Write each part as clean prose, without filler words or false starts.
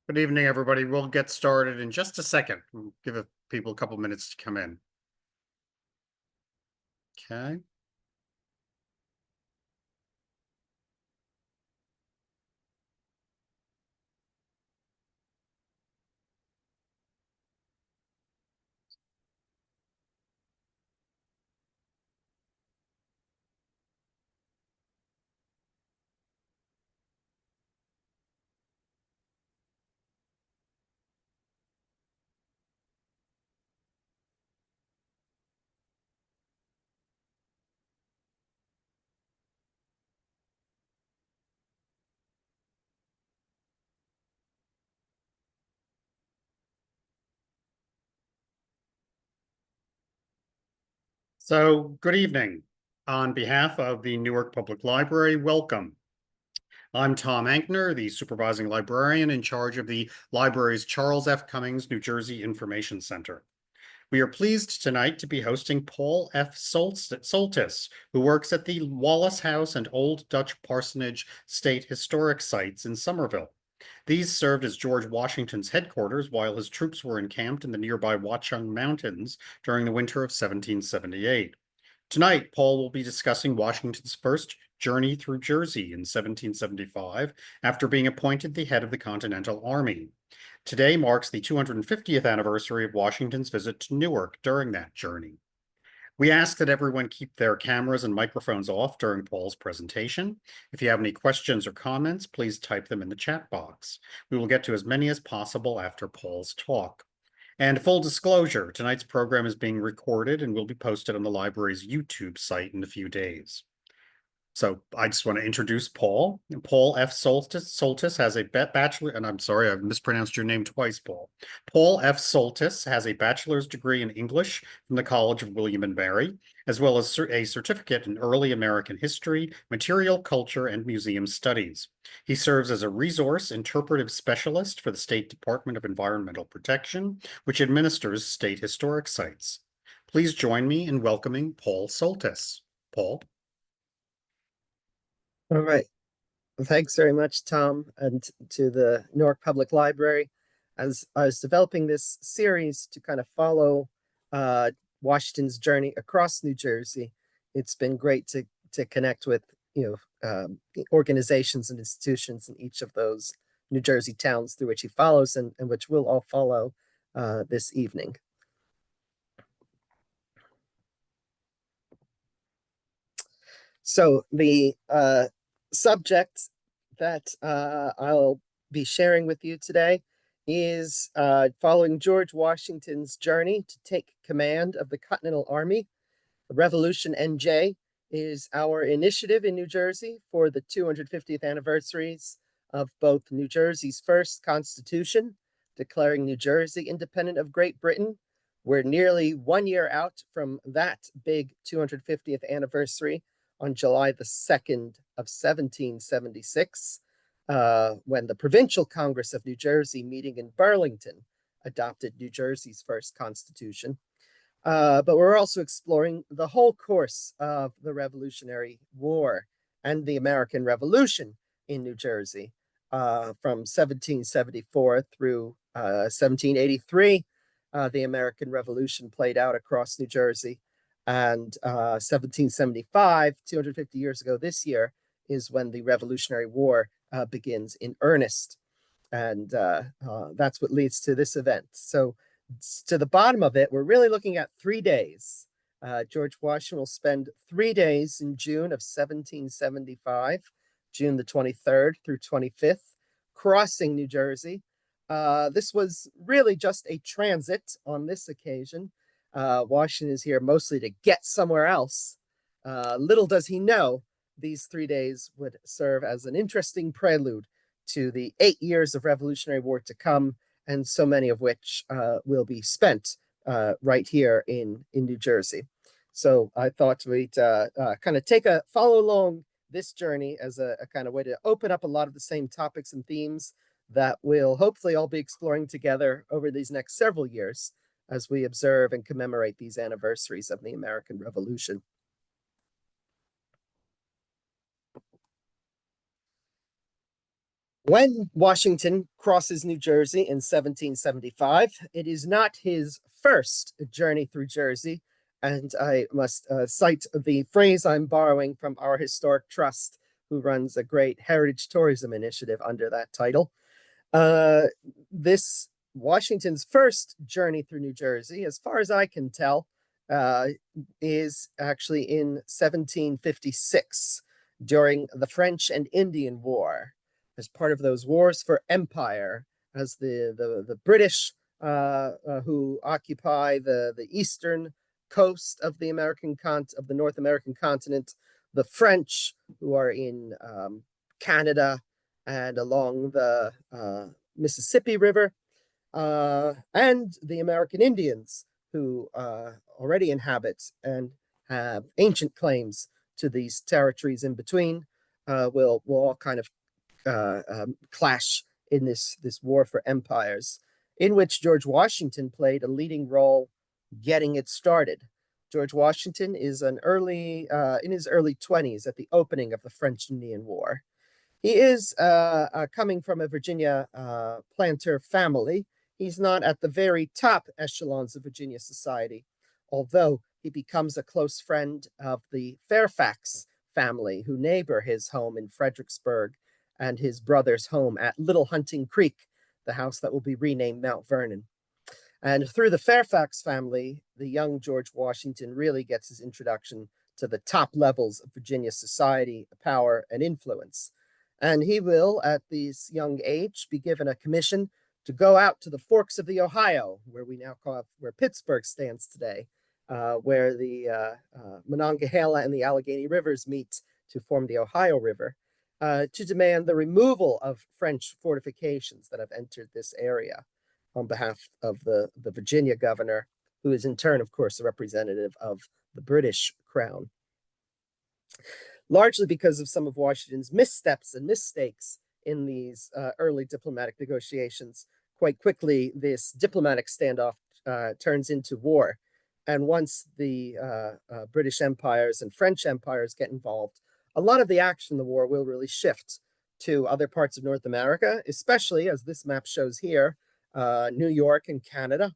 Good evening, everybody. We'll get started in just a second. We'll give people a couple minutes to come in. Okay. So, good evening. On behalf of the Newark Public Library, welcome. I'm Tom Ankner, the supervising librarian in charge of the library's Charles F. Cummings, New Jersey Information Center. We are pleased tonight to be hosting Paul F. Soltis, who works at the Wallace House and Old Dutch Parsonage State Historic Sites in Somerville. These served as George Washington's headquarters while his troops were encamped in the nearby Watchung Mountains during the winter of 1778. Tonight, Paul will be discussing Washington's first journey through Jersey in 1775 after being appointed the head of the Continental Army. Today marks the 250th anniversary of Washington's visit to Newark during that journey. We ask that everyone keep their cameras and microphones off during Paul's presentation. If you have any questions or comments, please type them in the chat box. We will get to as many as possible after Paul's talk. And full disclosure, tonight's program is being recorded and will be posted on the library's YouTube site in a few days. So I just want to introduce Paul. Paul F. Soltis has a bachelor, and I'm sorry, I've mispronounced your name twice, Paul. Paul F. Soltis has a bachelor's degree in English from the College of William and Mary, as well as a certificate in early American history, material culture, and museum studies. He serves as a resource interpretive specialist for the State Department of Environmental Protection, which administers state historic sites. Please join me in welcoming Paul Soltis. Paul. All right. Thanks very much, Tom, and to the Newark Public Library. As I was developing this series to kind of follow Washington's journey across New Jersey, it's been great to connect with organizations and institutions in each of those New Jersey towns through which he follows and which we'll all follow this evening. So the subject that I'll be sharing with you today is following George Washington's journey to take command of the Continental Army. Revolution NJ is our initiative in New Jersey for the 250th anniversaries of both New Jersey's first Constitution, declaring New Jersey independent of Great Britain. We're nearly 1 year out from that big 250th anniversary on July the 2nd of 1776, when the Provincial Congress of New Jersey, meeting in Burlington, adopted New Jersey's first constitution. But we're also exploring the whole course of the Revolutionary War and the American Revolution in New Jersey, from 1774 through 1783. The American Revolution played out across New Jersey. And 1775, 250 years ago this year, is when the Revolutionary War begins in earnest. And that's what leads to this event. So to the bottom of it, we're really looking at 3 days. George Washington will spend 3 days in June of 1775, June the 23rd through 25th, crossing New Jersey. This was really just a transit on this occasion. Washington is here mostly to get somewhere else. Little does he know, these 3 days would serve as an interesting prelude to the 8 years of Revolutionary War to come, and so many of which will be spent right here in New Jersey. So I thought we'd kind of follow along this journey as a kind of way to open up a lot of the same topics and themes that we'll hopefully all be exploring together over these next several years as we observe and commemorate these anniversaries of the American Revolution. When Washington crosses New Jersey in 1775, it is not his first journey through Jersey, and I must cite the phrase I'm borrowing from our historic trust, who runs a great heritage tourism initiative under that title. This Washington's first journey through New Jersey, as far as I can tell, uh, is actually in 1756 during the French and Indian War, as part of those wars for empire, as the British who occupy the eastern coast of the of the North American continent, the French who are in Canada and along the Mississippi River, and the American Indians who already inhabit and have ancient claims to these territories in between, will all kind of clash in this war for empires, in which George Washington played a leading role getting it started. George Washington is in his early 20s at the opening of the French Indian War. He is coming from a Virginia planter family. He's not at the very top echelons of Virginia society, although he becomes a close friend of the Fairfax family, who neighbor his home in Fredericksburg and his brother's home at Little Hunting Creek, the house that will be renamed Mount Vernon. And through the Fairfax family, the young George Washington really gets his introduction to the top levels of Virginia society, power, and influence. And he will, at this young age, be given a commission to go out to the forks of the Ohio, where we now call where Pittsburgh stands today, where the Monongahela and the Allegheny Rivers meet to form the Ohio River, to demand the removal of French fortifications that have entered this area on behalf of the Virginia governor, who is in turn, of course, a representative of the British crown. Largely because of some of Washington's missteps and mistakes in these early diplomatic negotiations, quite quickly this diplomatic standoff turns into war. And once the British empires and French empires get involved, a lot of the action in the war will really shift to other parts of North America, especially, as this map shows here, New York and Canada,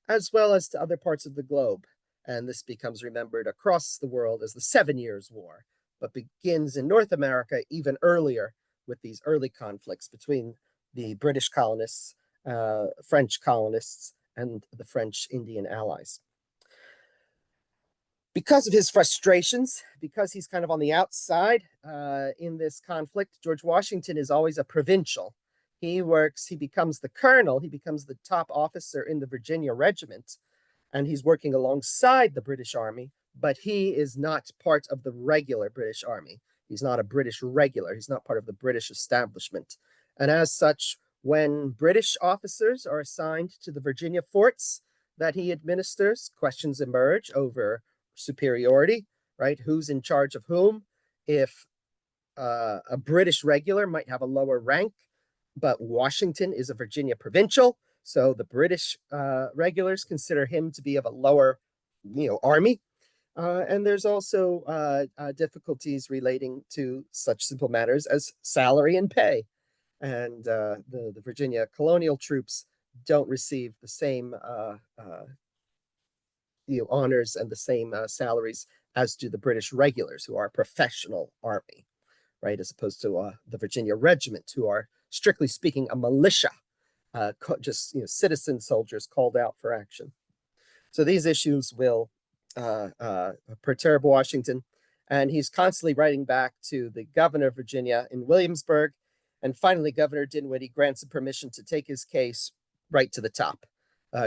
as well as to other parts of the globe. And this becomes remembered across the world as the 7 Years' War, but begins in North America even earlier with these early conflicts between the British colonists, French colonists, and the French Indian allies. Because of his frustrations, because he's kind of on the outside in this conflict, George Washington is always a provincial. He becomes the colonel, he becomes the top officer in the Virginia regiment, and he's working alongside the British Army, but he is not part of the regular British Army. He's not a British regular. He's not part of the British establishment. And as such, when British officers are assigned to the Virginia forts that he administers, questions emerge over superiority, right? Who's in charge of whom? If a British regular might have a lower rank, but Washington is a Virginia provincial, so the British regulars consider him to be of a lower, army. And there's also difficulties relating to such simple matters as salary and pay. And the Virginia colonial troops don't receive the same honors and the same salaries as do the British regulars, who are a professional army, right? As opposed to the Virginia regiment, who are, strictly speaking, a militia, just citizen soldiers called out for action. So these issues will perturb Washington, and he's constantly writing back to the governor of Virginia in Williamsburg, and finally Governor Dinwiddie grants him permission to take his case right to the top.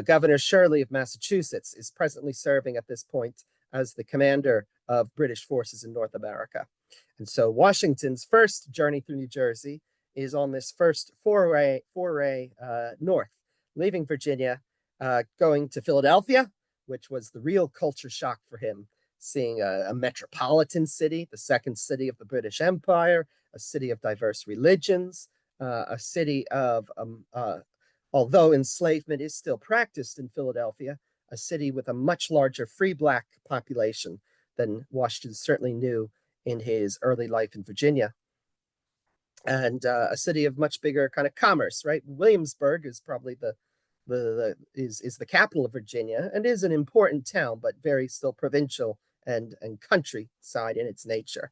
Governor Shirley of Massachusetts is presently serving at this point as the commander of British forces in North America. And so Washington's first journey through New Jersey is on this first foray north, leaving Virginia, going to Philadelphia, which was the real culture shock for him, seeing a metropolitan city, the second city of the British Empire, a city of diverse religions, a city of, although enslavement is still practiced in Philadelphia, a city with a much larger free Black population than Washington certainly knew in his early life in Virginia. and a city of much bigger kind of commerce, right? Williamsburg is probably is the capital of Virginia and is an important town, but very still provincial and countryside in its nature.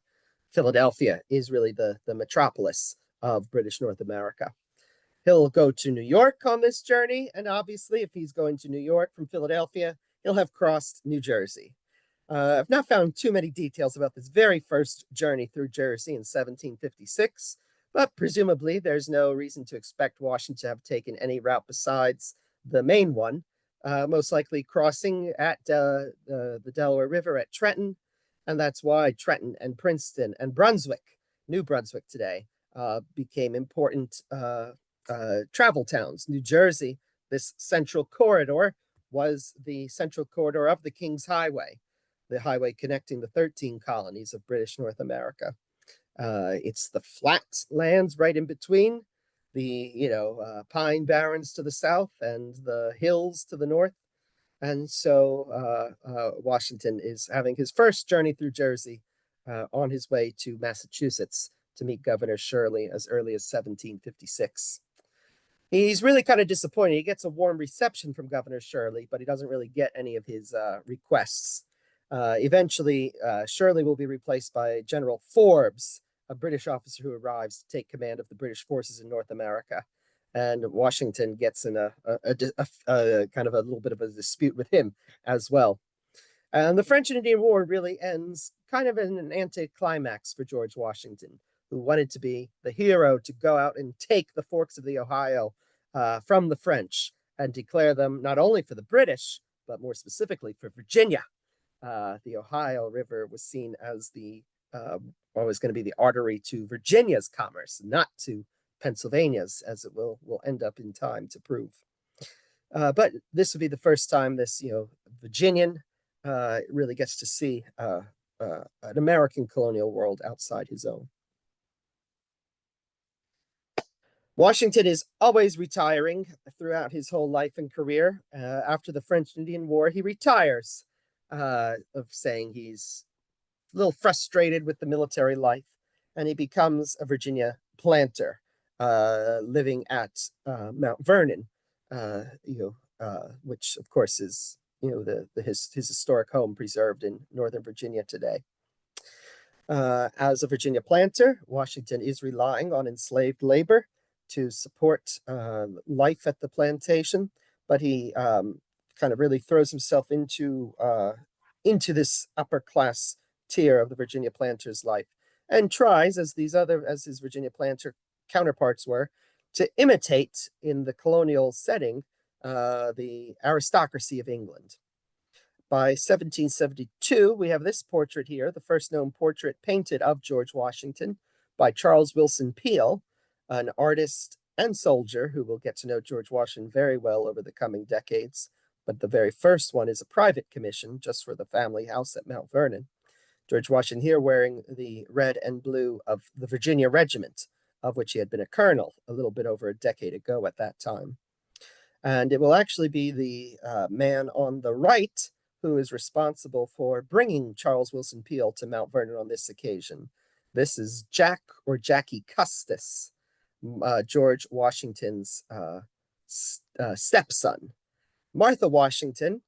Philadelphia is really the metropolis of British North America. He'll go to New York on this journey, and obviously, if he's going to New York from Philadelphia, he'll have crossed New Jersey. I've not found too many details about this very first journey through Jersey in 1756, but presumably there's no reason to expect Washington to have taken any route besides the main one, most likely crossing at the Delaware River at Trenton, and that's why Trenton and Princeton and Brunswick, New Brunswick today, became important travel towns. New Jersey, this central corridor, was the central corridor of the King's Highway, the highway connecting the 13 colonies of British North America. It's the flat lands right in between the pine barrens to the south and the hills to the north. And so Washington is having his first journey through Jersey on his way to Massachusetts to meet Governor Shirley as early as 1756. He's really kind of disappointed. He gets a warm reception from Governor Shirley, but he doesn't really get any of his requests. Eventually, Shirley will be replaced by General Forbes, a British officer who arrives to take command of the British forces in North America. And Washington gets in a kind of a little bit of a dispute with him as well. And the French and Indian War really ends kind of in an anticlimax for George Washington, who wanted to be the hero to go out and take the forks of the Ohio from the French and declare them not only for the British, but more specifically for Virginia. The Ohio River was seen as always going to be the artery to Virginia's commerce, not to Pennsylvania's, as it will end up in time to prove. But this would be the first time this Virginian really gets to see an American colonial world outside his own. Washington is always retiring throughout his whole life and career. After the French Indian War, he retires, of saying he's a little frustrated with the military life, and he becomes a Virginia planter, living at Mount Vernon, which of course is his historic home preserved in Northern Virginia today. As a Virginia planter, Washington is relying on enslaved labor to support life at the plantation, but he kind of really throws himself into this upper class tier of the Virginia planter's life, and tries, as his Virginia planter counterparts were, to imitate in the colonial setting the aristocracy of England. By 1772, we have this portrait here, the first known portrait painted of George Washington by Charles Willson Peale, an artist and soldier who will get to know George Washington very well over the coming decades. But the very first one is a private commission just for the family house at Mount Vernon. George Washington here wearing the red and blue of the Virginia Regiment, of which he had been a colonel a little bit over a decade ago at that time. And it will actually be the man on the right who is responsible for bringing Charles Willson Peale to Mount Vernon on this occasion. This is Jack or Jackie Custis, George Washington's stepson. Martha Washington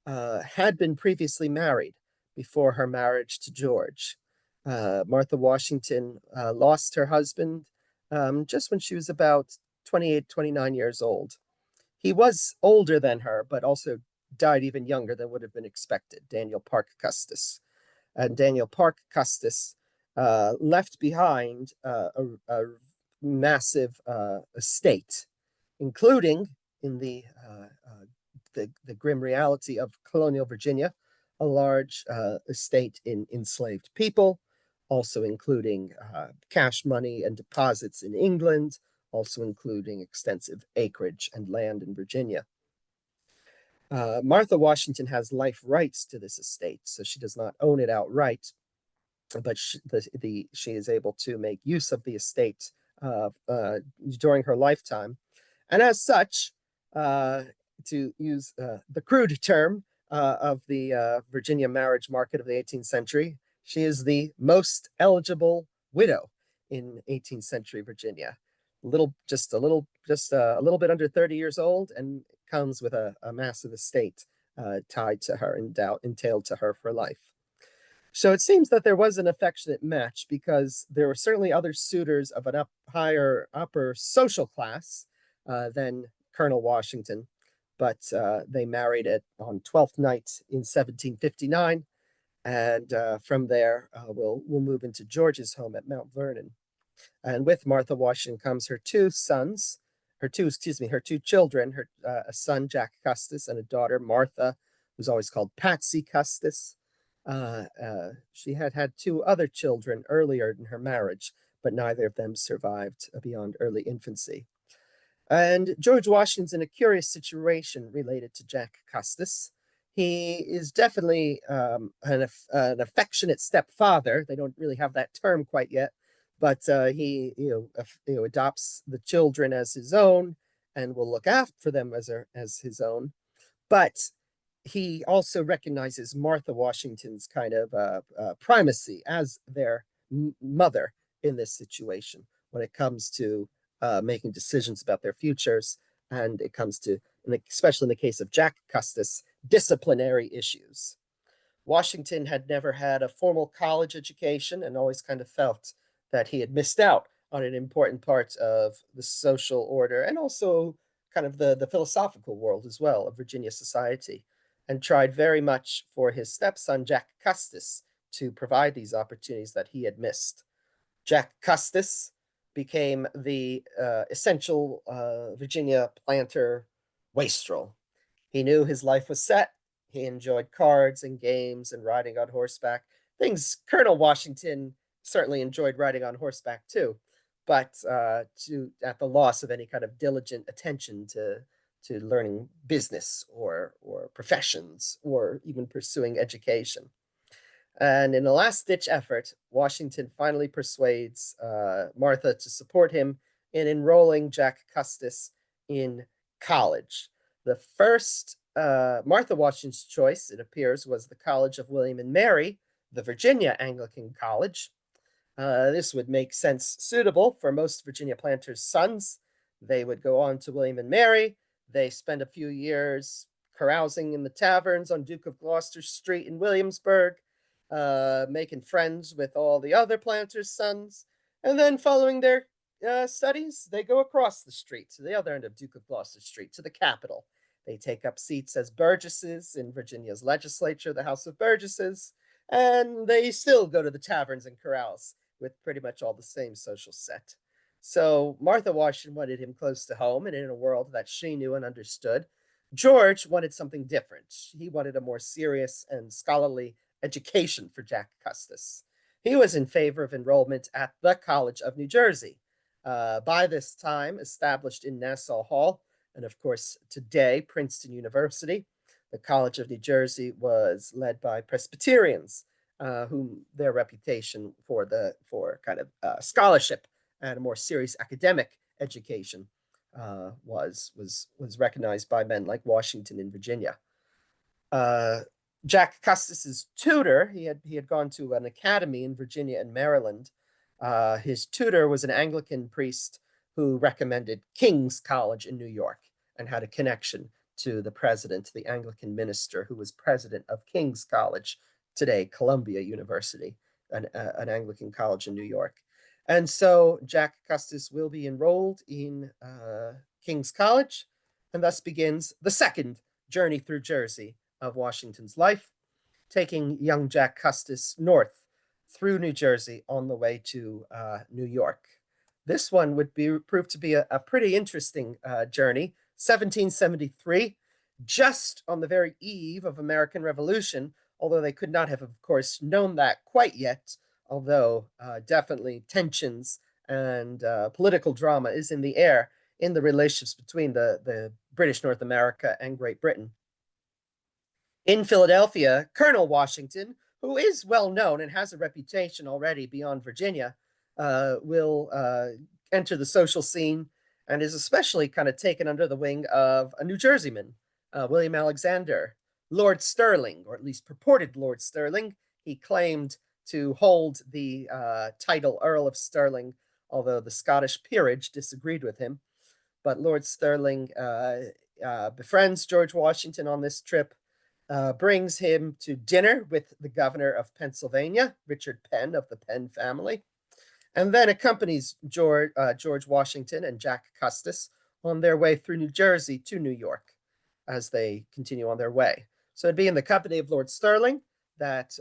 had been previously married before her marriage to George. Martha Washington lost her husband just when she was about 28, 29 years old. He was older than her, but also died even younger than would have been expected, Daniel Parke Custis. And Daniel Parke Custis left behind a massive estate, including, in the grim reality of colonial Virginia, a large estate in enslaved people, also including cash money and deposits in England, also including extensive acreage and land in Virginia. Martha Washington has life rights to this estate, so she does not own it outright, but she is able to make use of the estate during her lifetime. And as such, to use the crude term of the Virginia marriage market of the 18th century, she is the most eligible widow in 18th century Virginia. A little bit under 30 years old, and comes with a massive estate tied to her, entailed to her for life. So it seems that there was an affectionate match, because there were certainly other suitors of an upper social class than Colonel Washington, but they married on Twelfth Night in 1759, and from there we'll move into George's home at Mount Vernon. And with Martha Washington comes her two sons, her two children, a son, Jack Custis, and a daughter, Martha, who's always called Patsy Custis. She had had two other children earlier in her marriage, but neither of them survived beyond early infancy. And George Washington's in a curious situation related to Jack Custis. He is definitely an affectionate stepfather. They don't really have that term quite yet, but he adopts the children as his own and will look after them as his own. But he also recognizes Martha Washington's kind of primacy as their mother in this situation when it comes to making decisions about their futures, and it comes to, especially in the case of Jack Custis, disciplinary issues. Washington had never had a formal college education and always kind of felt that he had missed out on an important part of the social order, and also kind of the philosophical world as well of Virginia society, and tried very much for his stepson, Jack Custis, to provide these opportunities that he had missed. Jack Custis became the essential Virginia planter wastrel. He knew his life was set. He enjoyed cards and games and riding on horseback. Things Colonel Washington certainly enjoyed riding on horseback too, but at the loss of any kind of diligent attention to learning business or professions, or even pursuing education. And in a last-ditch effort, Washington finally persuades Martha to support him in enrolling Jack Custis in college. The first Martha Washington's choice, it appears, was the College of William and Mary, the Virginia Anglican College. This would make sense, suitable for most Virginia planters' sons. They would go on to William and Mary. They spend a few years carousing in the taverns on Duke of Gloucester Street in Williamsburg, making friends with all the other planters' sons. And then following their studies, they go across the street to the other end of Duke of Gloucester Street, to the Capitol. They take up seats as burgesses in Virginia's legislature, the House of Burgesses, and they still go to the taverns and carouse with pretty much all the same social set. So Martha Washington wanted him close to home and in a world that she knew and understood. George wanted something different. He wanted a more serious and scholarly education for Jack Custis. He was in favor of enrollment at the College of New Jersey, by this time established in Nassau Hall, and of course today Princeton University. The College of New Jersey was led by Presbyterians, whom their reputation for kind of scholarship and a more serious academic education was recognized by men like Washington in Virginia. Jack Custis's tutor, he had gone to an academy in Virginia and Maryland. His tutor was an Anglican priest who recommended King's College in New York and had a connection to the president, the Anglican minister who was president of King's College, today Columbia University, an Anglican college in New York. And so Jack Custis will be enrolled in King's College, and thus begins the second journey through Jersey of Washington's life, taking young Jack Custis north through New Jersey on the way to New York. This one would prove to be a pretty interesting journey. 1773, just on the very eve of American Revolution, although they could not have, of course, known that quite yet, although definitely tensions and political drama is in the air in the relationships between the British North America and Great Britain. In Philadelphia, Colonel Washington, who is well known and has a reputation already beyond Virginia, will enter the social scene, and is especially kind of taken under the wing of a New Jerseyman, William Alexander, Lord Sterling, or at least purported Lord Sterling. He claimed to hold the title Earl of Stirling, although the Scottish peerage disagreed with him. But Lord Stirling befriends George Washington on this trip, brings him to dinner with the governor of Pennsylvania, Richard Penn of the Penn family, and then accompanies George Washington and Jack Custis on their way through New Jersey to New York as they continue on their way. So it'd be in the company of Lord Stirling that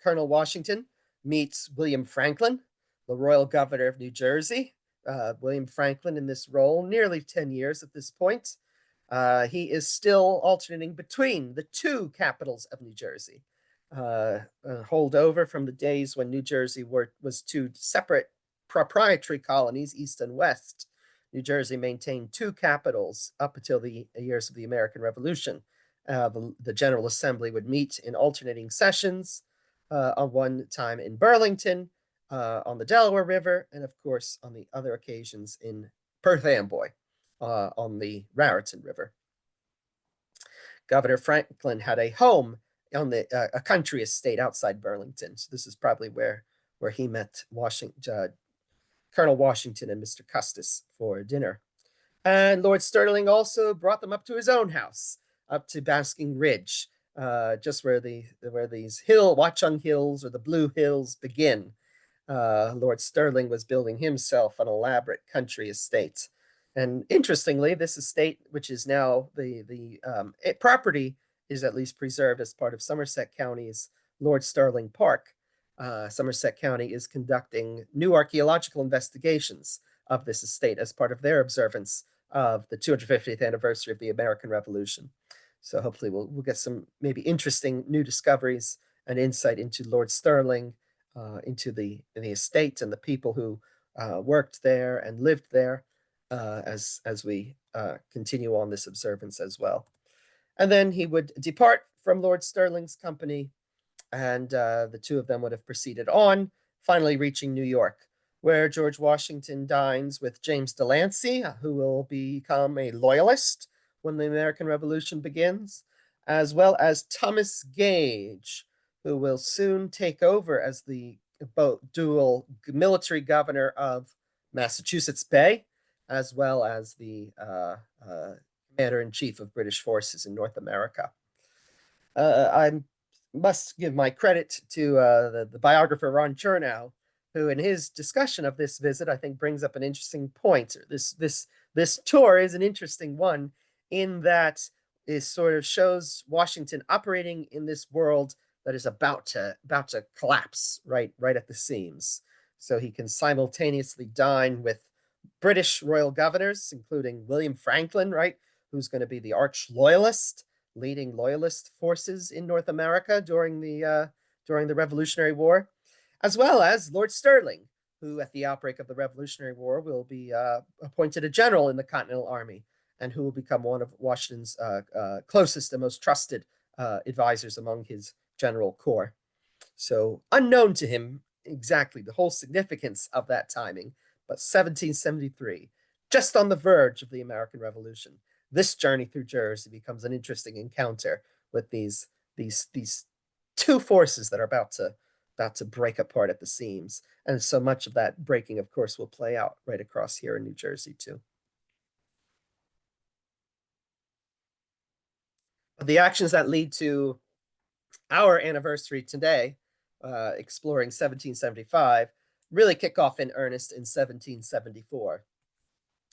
Colonel Washington meets William Franklin, the royal governor of New Jersey. William Franklin in this role, nearly 10 years at this point. He is still alternating between the two capitals of New Jersey, hold over from the days when New Jersey was two separate proprietary colonies, East and West. New Jersey maintained two capitals up until the years of the American Revolution. The General Assembly would meet in alternating sessions, on one time in Burlington, on the Delaware River, and of course on the other occasions in Perth Amboy, on the Raritan River. Governor Franklin had a home on a country estate outside Burlington. So this is probably where he met Colonel Washington and Mr. Custis for dinner. And Lord Stirling also brought them up to his own house, up to Basking Ridge, just where these Watchung Hills or the Blue Hills begin. Lord Stirling was building himself an elaborate country estate. And interestingly, this estate, which is now the property, is at least preserved as part of Somerset County's Lord Stirling Park. Somerset County is conducting new archaeological investigations of this estate as part of their observance of the 250th anniversary of the American Revolution. So hopefully we'll get some maybe interesting new discoveries and insight into Lord Stirling, into the estate and the people who worked there and lived there, as we continue on this observance as well. And then he would depart from Lord Stirling's company, and the two of them would have proceeded on, finally reaching New York, where George Washington dines with James Delancey, who will become a loyalist when the American Revolution begins, as well as Thomas Gage, who will soon take over as the dual military governor of Massachusetts Bay, as well as the commander-in-chief of British forces in North America. I must give my credit to the biographer Ron Chernow, who in his discussion of this visit, I think brings up an interesting point. This tour is an interesting one in that it sort of shows Washington operating in this world that is about to collapse right at the seams. So he can simultaneously dine with British royal governors, including William Franklin, right, who's going to be the arch loyalist, leading loyalist forces in North America during the Revolutionary War, as well as Lord Stirling, who at the outbreak of the Revolutionary War will be appointed a general in the Continental Army, and who will become one of Washington's closest and most trusted advisors among his general corps. So unknown to him exactly the whole significance of that timing, but 1773, just on the verge of the American Revolution, this journey through Jersey becomes an interesting encounter with these two forces that are about to break apart at the seams. And so much of that breaking, of course, will play out right across here in New Jersey too. The actions that lead to our anniversary today, exploring 1775, really kick off in earnest in 1774.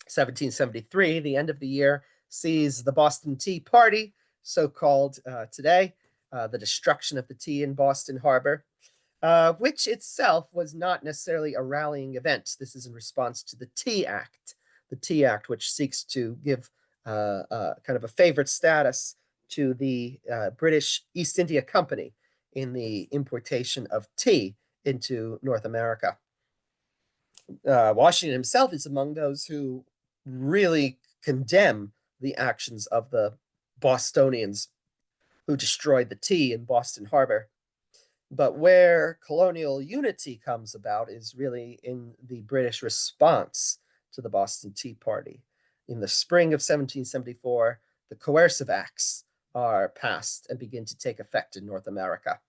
1773, the end of the year, sees the Boston Tea Party, so-called today, the destruction of the tea in Boston Harbor, which itself was not necessarily a rallying event. This is in response to the Tea Act, which seeks to give kind of a favored status to the British East India Company in the importation of tea into North America. Washington himself is among those who really condemn the actions of the Bostonians who destroyed the tea in Boston Harbor. But where colonial unity comes about is really in the British response to the Boston Tea Party. In the spring of 1774, the coercive acts are passed and begin to take effect in North America.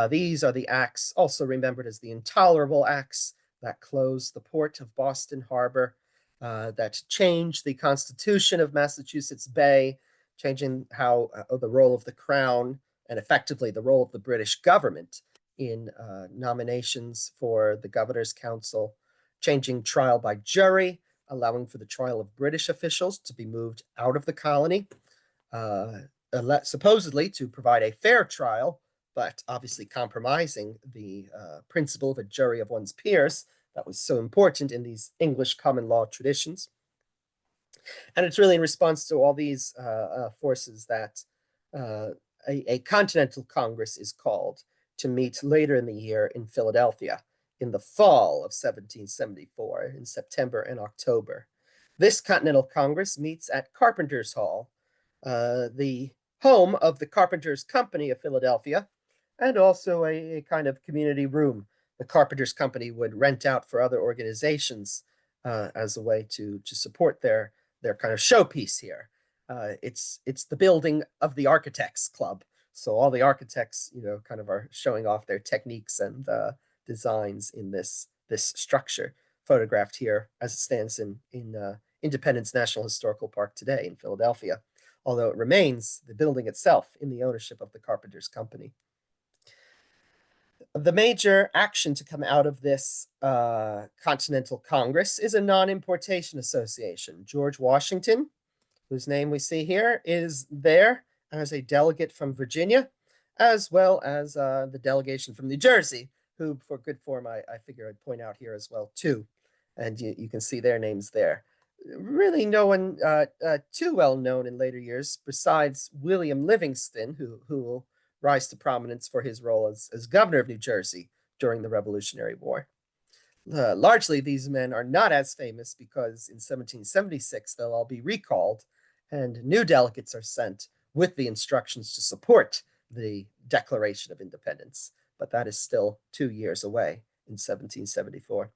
These are the acts, also remembered as the Intolerable Acts, that closed the port of Boston Harbor, that changed the Constitution of Massachusetts Bay, changing how the role of the Crown and effectively the role of the British government in nominations for the Governor's Council, changing trial by jury, allowing for the trial of British officials to be moved out of the colony, supposedly to provide a fair trial, but obviously compromising the principle of a jury of one's peers that was so important in these English common law traditions. And it's really in response to all these forces that a Continental Congress is called to meet later in the year in Philadelphia in the fall of 1774, in September and October. This Continental Congress meets at Carpenter's Hall, the home of the Carpenters Company of Philadelphia, and also a kind of community room the Carpenters Company would rent out for other organizations as a way to support their kind of showpiece here. It's the building of the Architects Club, so all the architects, kind of are showing off their techniques and designs in this structure, photographed here as it stands in Independence National Historical Park today in Philadelphia, although it remains the building itself in the ownership of the Carpenters Company. The major action to come out of this Continental Congress is a non-importation association. George Washington, whose name we see here, is there as a delegate from Virginia, as well as the delegation from New Jersey, who, for good form, I figure I'd point out here as well, too. And you can see their names there. Really no one too well known in later years, besides William Livingston, who will rise to prominence for his role as governor of New Jersey during the Revolutionary War. Largely, these men are not as famous because in 1776 they'll all be recalled and new delegates are sent with the instructions to support the Declaration of Independence. But that is still 2 years away in 1774.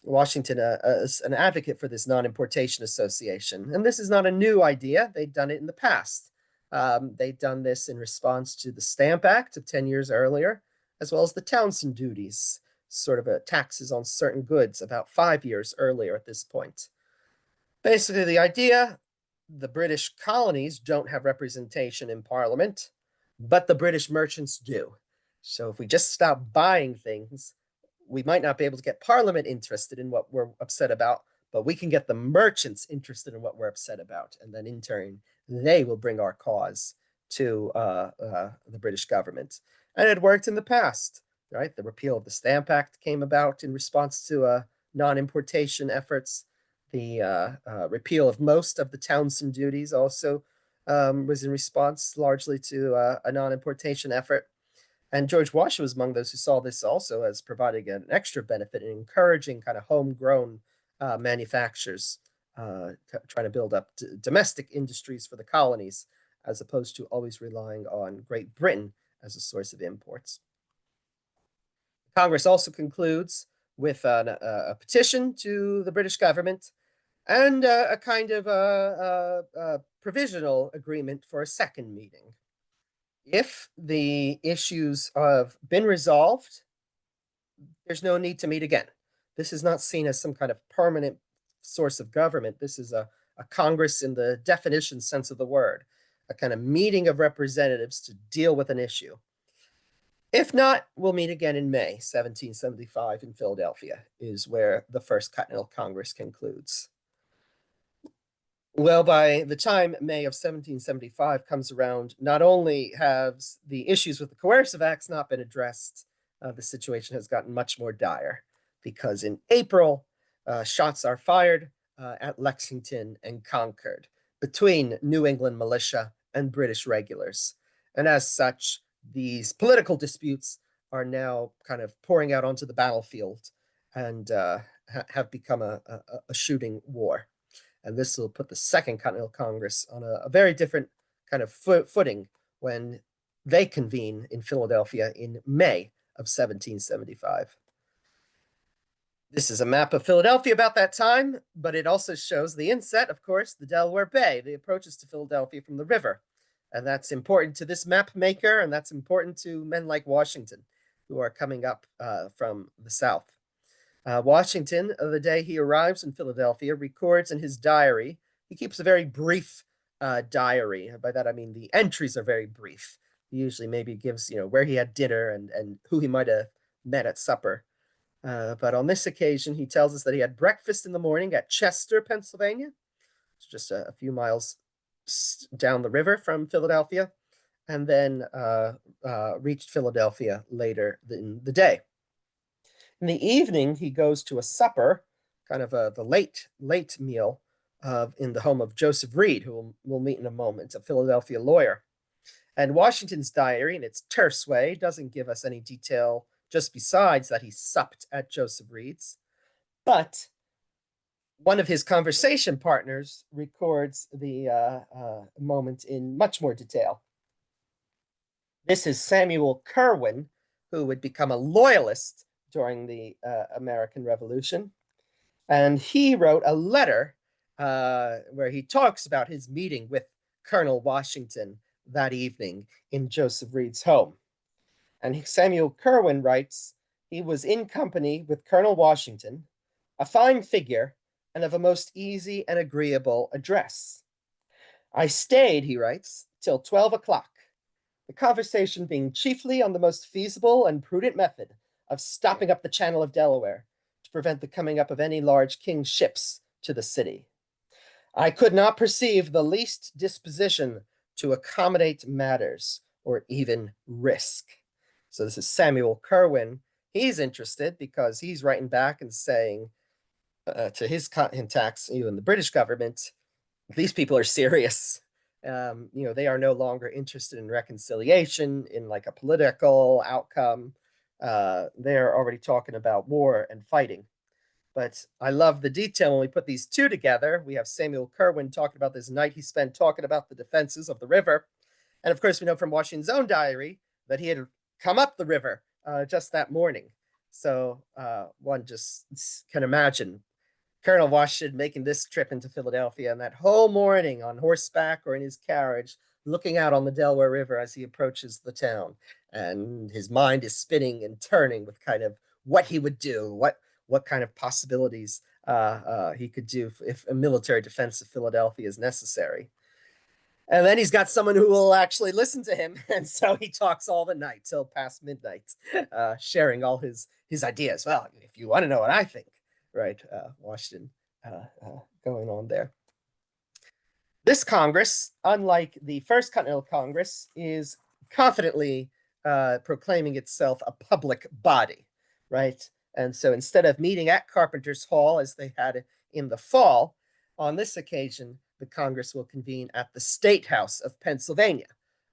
Washington is an advocate for this non-importation association. And this is not a new idea. They'd done it in the past. They'd done this in response to the Stamp Act of 10 years earlier, as well as the Townshend duties, sort of taxes on certain goods about 5 years earlier at this point. Basically, the idea, the British colonies don't have representation in Parliament, but the British merchants do. So if we just stop buying things, we might not be able to get Parliament interested in what we're upset about, but we can get the merchants interested in what we're upset about. And then in turn, they will bring our cause to the British government. And it worked in the past, right? The repeal of the Stamp Act came about in response to non-importation efforts. The repeal of most of the Townshend duties also was in response largely to a non-importation effort. And George Washington was among those who saw this also as providing an extra benefit and encouraging kind of homegrown manufacturers, trying to build up domestic industries for the colonies, as opposed to always relying on Great Britain as a source of imports. Congress also concludes with a petition to the British government and a kind of a provisional agreement for a second meeting. If the issues have been resolved, there's no need to meet again. This is not seen as some kind of permanent source of government. This is a Congress in the definition sense of the word, a kind of meeting of representatives to deal with an issue. If not, we'll meet again in May 1775 in Philadelphia, is where the First Continental Congress concludes. Well, by the time May of 1775 comes around, not only have the issues with the coercive acts not been addressed, the situation has gotten much more dire, because in April, shots are fired at Lexington and Concord between New England militia and British regulars. And as such, these political disputes are now kind of pouring out onto the battlefield and have become a shooting war. And this will put the Second Continental Congress on a very different kind of footing when they convene in Philadelphia in May of 1775. This is a map of Philadelphia about that time, but it also shows the inset, of course, the Delaware Bay, the approaches to Philadelphia from the river. And that's important to this map maker, and that's important to men like Washington, who are coming up from the South. Washington, the day he arrives in Philadelphia, records in his diary. He keeps a very brief diary. By that I mean the entries are very brief. He usually maybe gives, where he had dinner and who he might have met at supper. But on this occasion, he tells us that he had breakfast in the morning at Chester, Pennsylvania. It's just a few miles down the river from Philadelphia, and then reached Philadelphia later in the day. In the evening, he goes to a supper, kind of the late meal in the home of Joseph Reed, who we'll meet in a moment, a Philadelphia lawyer. And Washington's diary, in its terse way, doesn't give us any detail just besides that he supped at Joseph Reed's. But one of his conversation partners records the moment in much more detail. This is Samuel Kerwin, who would become a loyalist during the American Revolution. And he wrote a letter where he talks about his meeting with Colonel Washington that evening in Joseph Reed's home. And Samuel Kerwin writes, he was in company with Colonel Washington, a fine figure, and of a most easy and agreeable address. I stayed, he writes, till 12 o'clock, the conversation being chiefly on the most feasible and prudent method of stopping up the channel of Delaware to prevent the coming up of any large king's ships to the city. I could not perceive the least disposition to accommodate matters or even risk. So this is Samuel Kerwin. He's interested because he's writing back and saying to his contacts, in the British government, these people are serious. They are no longer interested in reconciliation, in like a political outcome. They're already talking about war and fighting. But I love the detail when we put these two together. We have Samuel Kerwin talking about this night he spent talking about the defenses of the river. And of course, we know from Washington's own diary that he had come up the river just that morning. So one just can imagine Colonel Washington making this trip into Philadelphia and that whole morning on horseback or in his carriage, looking out on the Delaware River as he approaches the town. And his mind is spinning and turning with kind of what he would do, what kind of possibilities he could do if a military defense of Philadelphia is necessary. And then he's got someone who will actually listen to him. And so he talks all the night till past midnight, sharing all his ideas. Well, if you want to know what I think, right, Washington going on there. This Congress, unlike the First Continental Congress, is confidently proclaiming itself a public body, right? And so instead of meeting at Carpenter's Hall as they had in the fall, on this occasion, the Congress will convene at the State House of Pennsylvania.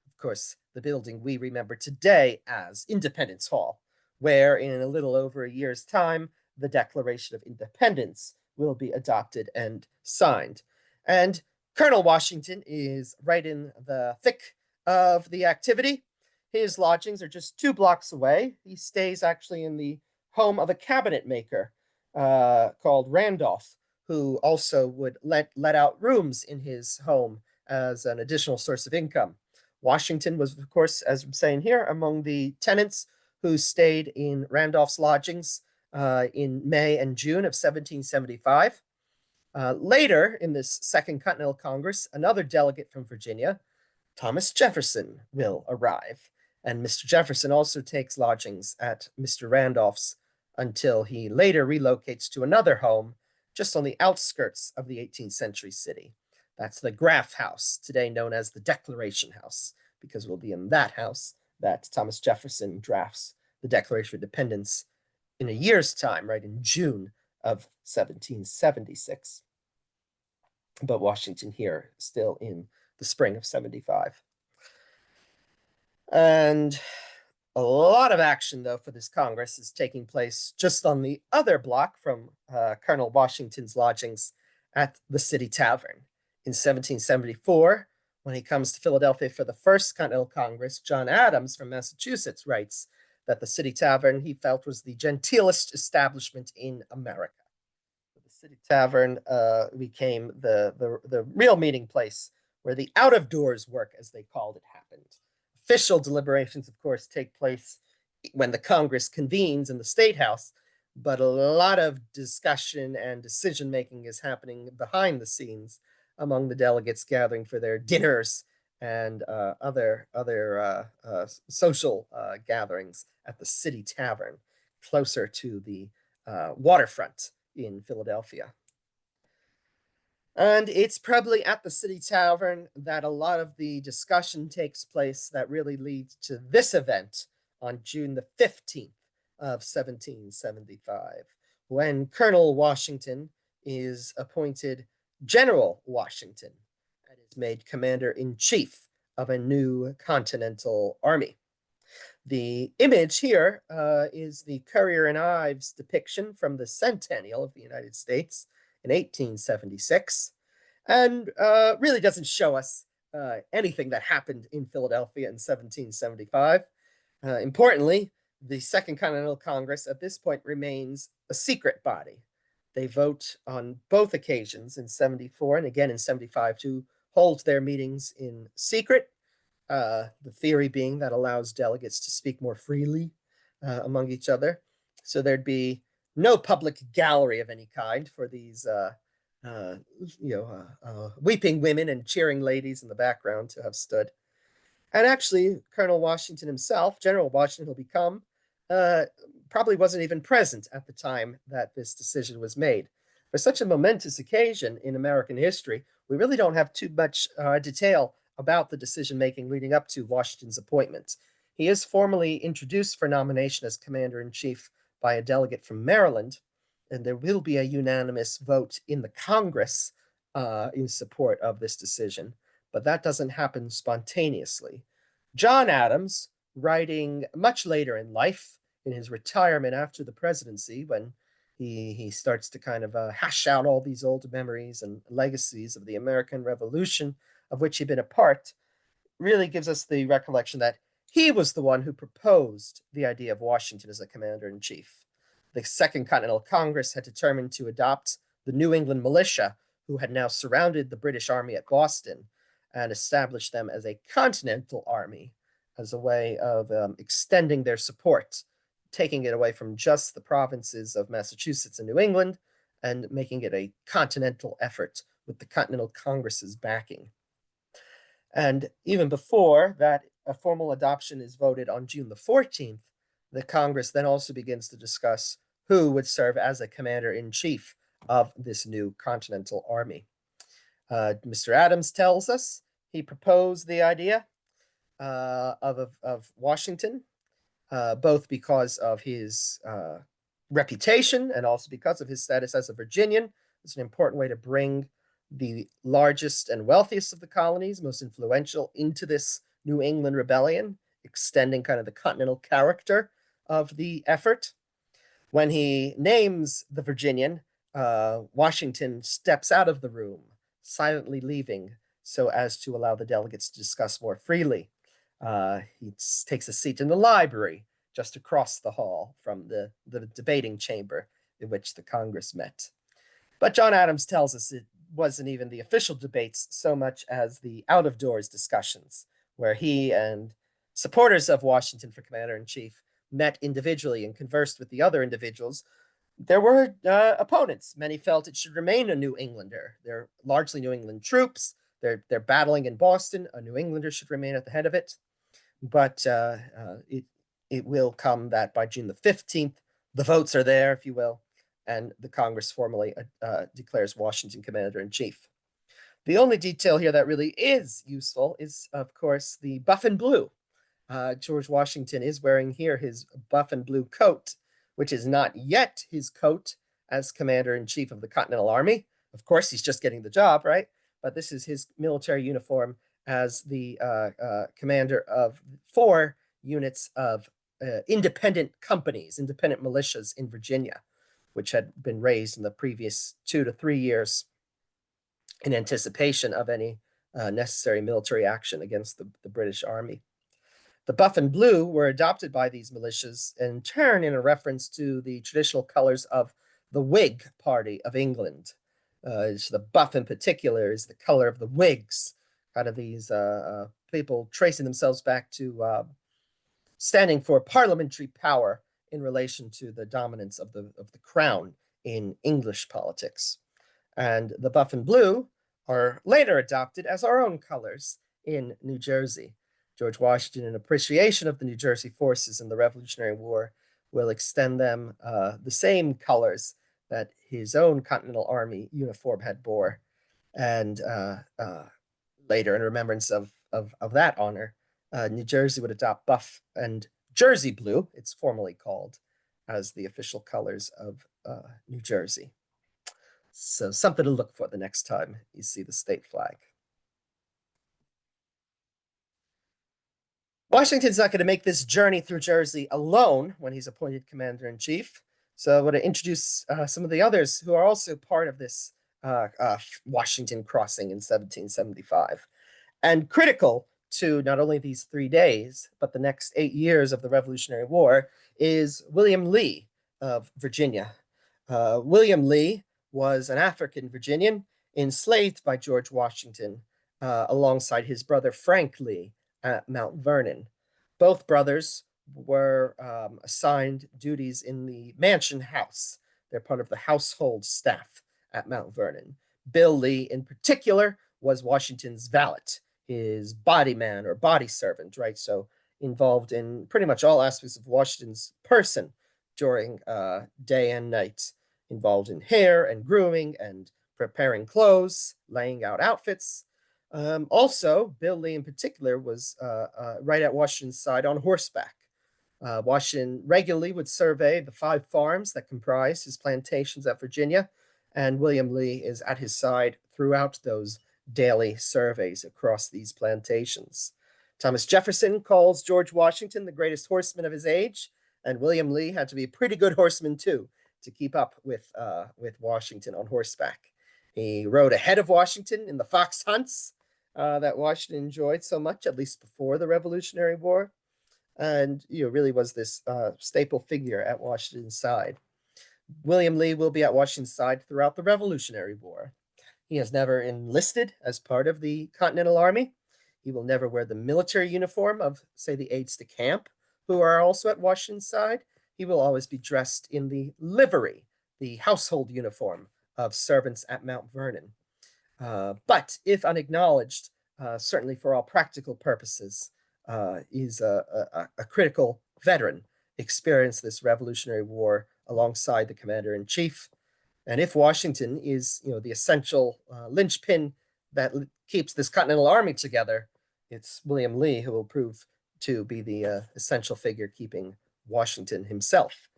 Of course, the building we remember today as Independence Hall, where in a little over a year's time, the Declaration of Independence will be adopted and signed. And Colonel Washington is right in the thick of the activity. His lodgings are just 2 blocks away. He stays actually in the home of a cabinet maker called Randolph, who also would let out rooms in his home as an additional source of income. Washington was, of course, as I'm saying here, among the tenants who stayed in Randolph's lodgings in May and June of 1775. Later in this Second Continental Congress, another delegate from Virginia, Thomas Jefferson, will arrive. And Mr. Jefferson also takes lodgings at Mr. Randolph's until he later relocates to another home just on the outskirts of the 18th century city. That's the Graff House, today known as the Declaration House, because it will be in that house that Thomas Jefferson drafts the Declaration of Independence in a year's time, right, in June of 1776. But Washington here still in the spring of 75. And a lot of action, though, for this Congress is taking place just on the other block from Colonel Washington's lodgings at the City Tavern. In 1774, when he comes to Philadelphia for the First Continental Congress, John Adams from Massachusetts writes that the City Tavern he felt was the genteelest establishment in America. The City Tavern became the real meeting place where the out of doors work, as they called it, happened. Official deliberations, of course, take place when the Congress convenes in the State House, but a lot of discussion and decision making is happening behind the scenes among the delegates gathering for their dinners and other social gatherings at the City Tavern, closer to the waterfront in Philadelphia. And it's probably at the City Tavern that a lot of the discussion takes place that really leads to this event on June the 15th of 1775, when Colonel Washington is appointed General Washington and is made commander-in-chief of a new Continental Army. The image here is the Currier and Ives depiction from the centennial of the United States in 1876, and really doesn't show us anything that happened in Philadelphia in 1775. Importantly, the Second Continental Congress at this point remains a secret body. They vote on both occasions in 74 and again in 75 to hold their meetings in secret. The theory being that allows delegates to speak more freely among each other. So there'd be no public gallery of any kind for these weeping women and cheering ladies in the background to have stood. And actually, Colonel Washington himself, General Washington, will become, probably wasn't even present at the time that this decision was made. For such a momentous occasion in American history, we really don't have too much detail about the decision-making leading up to Washington's appointment. He is formally introduced for nomination as commander-in-chief by a delegate from Maryland, and there will be a unanimous vote in the Congress in support of this decision, but that doesn't happen spontaneously. John Adams, writing much later in life, in his retirement after the presidency, when he starts to kind of hash out all these old memories and legacies of the American Revolution, of which he'd been a part, really gives us the recollection that he was the one who proposed the idea of Washington as a commander-in-chief. The Second Continental Congress had determined to adopt the New England militia, who had now surrounded the British Army at Boston, and established them as a Continental Army as a way of extending their support, taking it away from just the provinces of Massachusetts and New England and making it a continental effort with the Continental Congress's backing. And even before that, a formal adoption is voted on June the 14th. The Congress then also begins to discuss who would serve as a commander-in-chief of this new Continental Army. Mr. Adams tells us he proposed the idea of Washington, both because of his reputation and also because of his status as a Virginian. It's an important way to bring the largest and wealthiest of the colonies, most influential, into this New England rebellion, extending kind of the continental character of the effort. When he names the Virginian, Washington steps out of the room, silently leaving so as to allow the delegates to discuss more freely. He takes a seat in the library just across the hall from the debating chamber in which the Congress met. But John Adams tells us it wasn't even the official debates so much as the out-of-doors discussions, where he and supporters of Washington for commander-in-chief met individually and conversed with the other individuals. There were opponents. Many felt it should remain a New Englander. They're largely New England troops. They're battling in Boston. A New Englander should remain at the head of it. But it will come that by June the 15th, the votes are there, if you will, and the Congress formally declares Washington commander-in-chief. The only detail here that really is useful is, of course, the buff and blue. George Washington is wearing here his buff and blue coat, which is not yet his coat as commander-in-chief of the Continental Army. Of course, he's just getting the job, right? But this is his military uniform as the commander of 4 units of independent companies, independent militias in Virginia, which had been raised in the previous 2 to 3 years in anticipation of any necessary military action against the British Army. The buff and blue were adopted by these militias in turn in a reference to the traditional colors of the Whig Party of England. So the buff in particular is the color of the Whigs, kind of these people tracing themselves back to standing for parliamentary power in relation to the dominance of the crown in English politics. And the buff and blue are later adopted as our own colors in New Jersey. George Washington, in appreciation of the New Jersey forces in the Revolutionary War, will extend them the same colors that his own Continental Army uniform had bore. And later, in remembrance of that honor, New Jersey would adopt buff and Jersey blue, it's formally called, as the official colors of New Jersey. So something to look for the next time you see the state flag. Washington's not going to make this journey through Jersey alone when he's appointed commander-in-chief. So I want to introduce some of the others who are also part of this Washington crossing in 1775. And critical to not only these 3 days, but the next 8 years of the Revolutionary War is William Lee of Virginia. William Lee was an African Virginian enslaved by George Washington alongside his brother Frank Lee at Mount Vernon. Both brothers were assigned duties in the mansion house. They're part of the household staff at Mount Vernon. Bill Lee, in particular, was Washington's valet, his body man or body servant, right? So involved in pretty much all aspects of Washington's person during day and night, involved in hair and grooming and preparing clothes, laying out outfits. Also, Bill Lee in particular was right at Washington's side on horseback. Washington regularly would survey the 5 farms that comprised his plantations at Virginia, and William Lee is at his side throughout those daily surveys across these plantations. Thomas Jefferson calls George Washington the greatest horseman of his age, and William Lee had to be a pretty good horseman too to keep up with Washington on horseback. He rode ahead of Washington in the fox hunts that Washington enjoyed so much, at least before the Revolutionary War, and really was this staple figure at Washington's side. William Lee will be at Washington's side throughout the Revolutionary War. He has never enlisted as part of the Continental Army. He will never wear the military uniform of, say, the aides de camp, who are also at Washington's side. He will always be dressed in the livery, the household uniform of servants at Mount Vernon. But if unacknowledged, certainly for all practical purposes, is a critical veteran, experienced this Revolutionary War alongside the commander-in-chief. And if Washington is, the essential linchpin that keeps this Continental Army together, it's William Lee who will prove to be the essential figure keeping Washington himself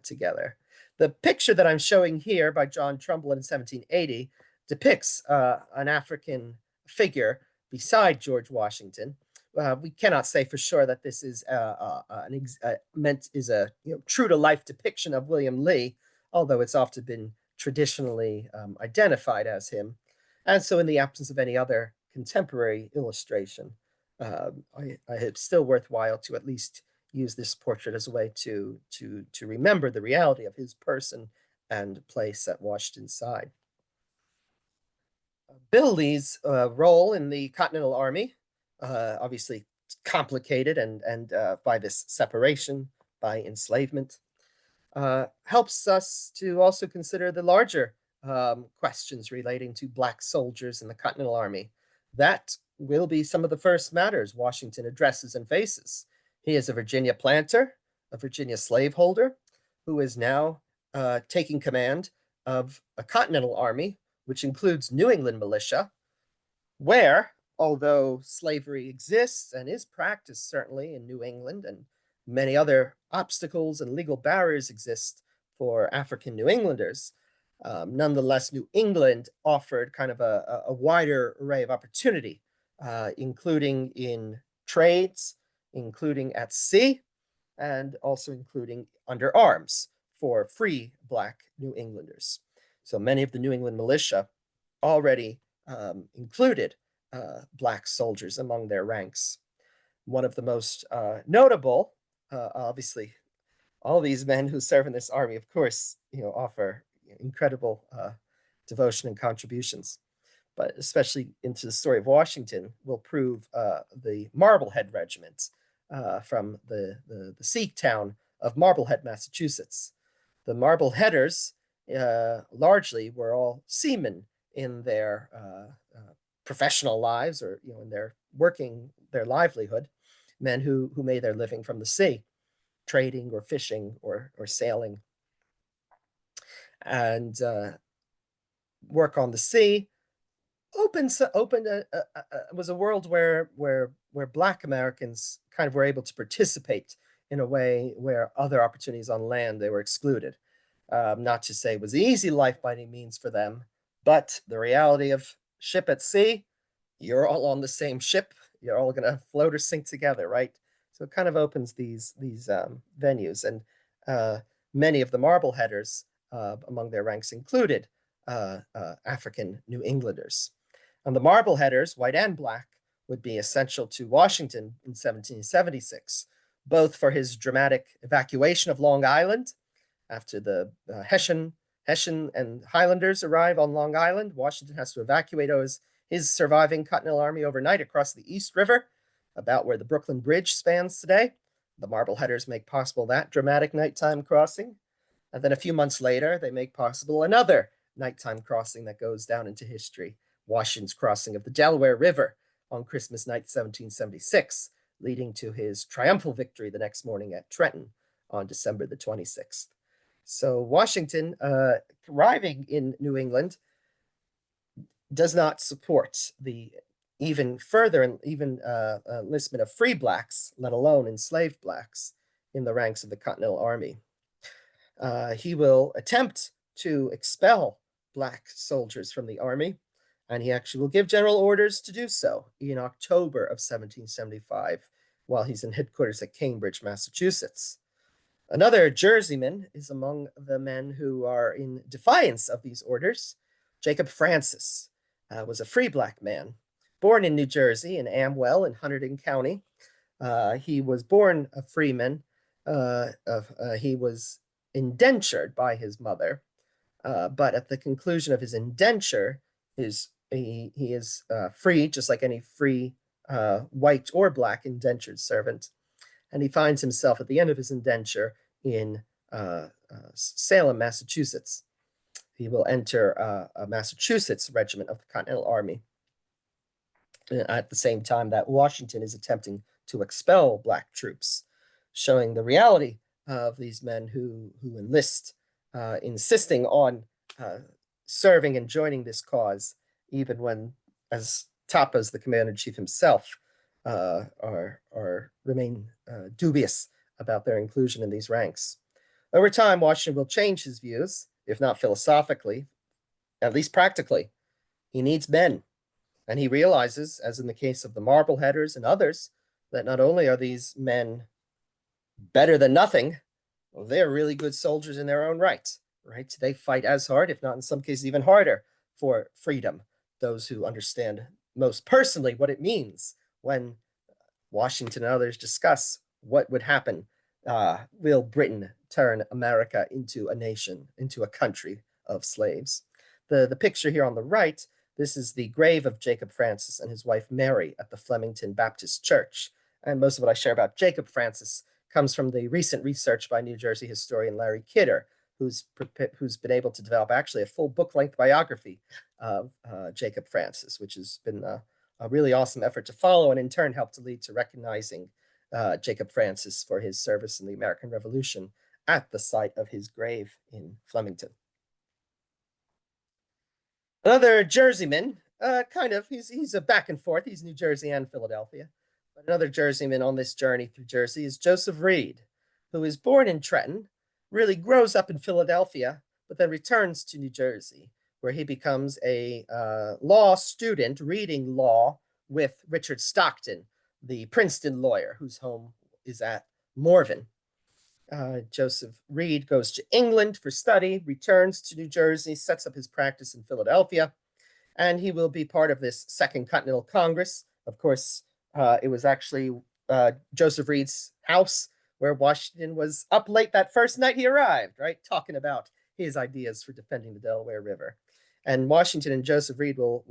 together. The picture that I'm showing here by John Trumbull in 1780 depicts an African figure beside George Washington. We cannot say for sure that this is a true to life depiction of William Lee, although it's often been traditionally identified as him. And so in the absence of any other contemporary illustration, it's still worthwhile to at least use this portrait as a way to remember the reality of his person and place at Washington's side. Bill Lee's role in the Continental Army, obviously complicated and by this separation, by enslavement, helps us to also consider the larger questions relating to Black soldiers in the Continental Army. That will be some of the first matters Washington addresses and faces. He is a Virginia planter, a Virginia slaveholder, who is now taking command of a Continental Army, which includes New England militia, where, although slavery exists and is practiced certainly in New England, and many other obstacles and legal barriers exist for African New Englanders, nonetheless, New England offered kind of a wider array of opportunity, including in trades, including at sea, and also including under arms for free Black New Englanders. So many of the New England militia already included Black soldiers among their ranks. One of the most notable, obviously, all these men who serve in this army, of course, offer incredible devotion and contributions. but especially into the story of Washington, will prove the Marblehead Regiment from the sea town of Marblehead, Massachusetts. The Marbleheaders largely were all seamen in their professional lives, or in their livelihood, men who made their living from the sea, trading or fishing or sailing, and work on the sea was a world where Black Americans kind of were able to participate in a way where other opportunities on land they were excluded. Not to say it was an easy life by any means for them, but the reality of ship at sea, you're all on the same ship, you're all going to float or sink together, right? So it kind of opens these venues, and many of the Marbleheaders among their ranks included African New Englanders. And the Marbleheaders, white and black, would be essential to Washington in 1776, both for his dramatic evacuation of Long Island. After the Hessian and Highlanders arrive on Long Island, Washington has to evacuate his surviving Continental Army overnight across the East River, about where the Brooklyn Bridge spans today. The Marbleheaders make possible that dramatic nighttime crossing. And then a few months later, they make possible another nighttime crossing that goes down into history, Washington's crossing of the Delaware River on Christmas night, 1776, leading to his triumphal victory the next morning at Trenton on December the 26th. So Washington, arriving in New England, does not support the even further enlistment of free blacks, let alone enslaved blacks, in the ranks of the Continental Army. He will attempt to expel black soldiers from the army, and he actually will give general orders to do so in October of 1775, while he's in headquarters at Cambridge, Massachusetts. Another Jerseyman is among the men who are in defiance of these orders. Jacob Francis was a free black man, born in New Jersey, in Amwell in Hunterdon County. He was born a freeman. He was indentured by his mother, but at the conclusion of his indenture, he is free, just like any free white or black indentured servant. And he finds himself at the end of his indenture in Salem, Massachusetts. He will enter a Massachusetts regiment of the Continental Army at the same time that Washington is attempting to expel black troops, showing the reality of these men who enlist, insisting on serving and joining this cause, even when, as top as the commander-in-chief himself, remain dubious about their inclusion in these ranks. Over time, Washington will change his views, if not philosophically, at least practically. He needs men, and he realizes, as in the case of the Marbleheaders and others, that not only are these men better than nothing, well, they're really good soldiers in their own right. They fight as hard, if not in some cases even harder, for freedom. Those who understand most personally what it means when Washington and others discuss what would happen. Will Britain turn America into a nation, into a country of slaves? The picture here on the right, this is the grave of Jacob Francis and his wife Mary at the Flemington Baptist Church. And most of what I share about Jacob Francis comes from the recent research by New Jersey historian Larry Kidder, who's been able to develop actually a full book-length biography of Jacob Francis, which has been a really awesome effort to follow, and in turn helped to lead to recognizing Jacob Francis for his service in the American Revolution at the site of his grave in Flemington. Another Jerseyman, he's a back and forth. He's New Jersey and Philadelphia. But another Jerseyman on this journey through Jersey is Joseph Reed, who is born in Trenton, really grows up in Philadelphia, but then returns to New Jersey, where he becomes a law student reading law with Richard Stockton, the Princeton lawyer whose home is at Morven. Joseph Reed goes to England for study, returns to New Jersey, sets up his practice in Philadelphia, and he will be part of this Second Continental Congress. Of course, it was actually Joseph Reed's house where Washington was up late that first night he arrived, talking about his ideas for defending the Delaware River. And Washington and Joseph Reed will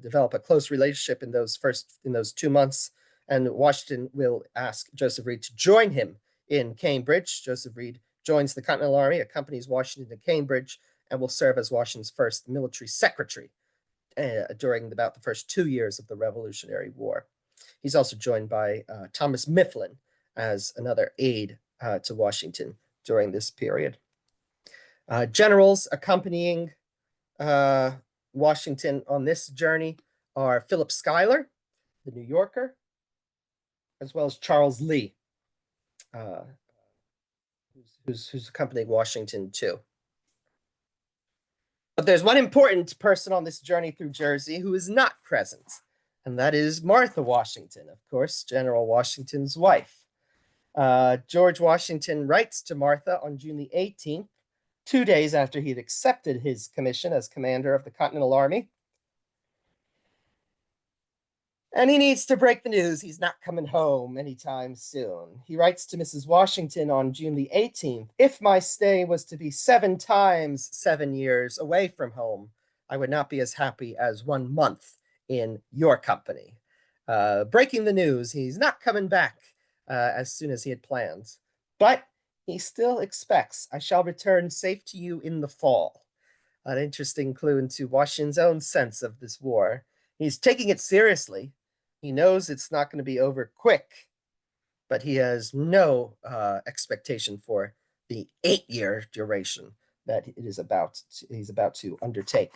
develop a close relationship in those 2 months. And Washington will ask Joseph Reed to join him in Cambridge. Joseph Reed joins the Continental Army, accompanies Washington to Cambridge, and will serve as Washington's first military secretary during about the first 2 years of the Revolutionary War. He's also joined by Thomas Mifflin as another aide to Washington during this period. Generals accompanying Washington on this journey are Philip Schuyler, the New Yorker, as well as Charles Lee, who's accompanying Washington too. But there's one important person on this journey through Jersey who is not present, and that is Martha Washington, of course, General Washington's wife. George Washington writes to Martha on June the 18th, 2 days after he had accepted his commission as commander of the Continental Army. And he needs to break the news he's not coming home anytime soon. He writes to Mrs. Washington on June the 18th, if my stay was to be 7 times 7 years away from home, I would not be as happy as 1 month in your company. Breaking the news, he's not coming back as soon as he had planned. But he still expects, I shall return safe to you in the fall. An interesting clue into Washington's own sense of this war. He's taking it seriously. He knows it's not going to be over quick, but he has no expectation for the 8-year duration that he's about to undertake.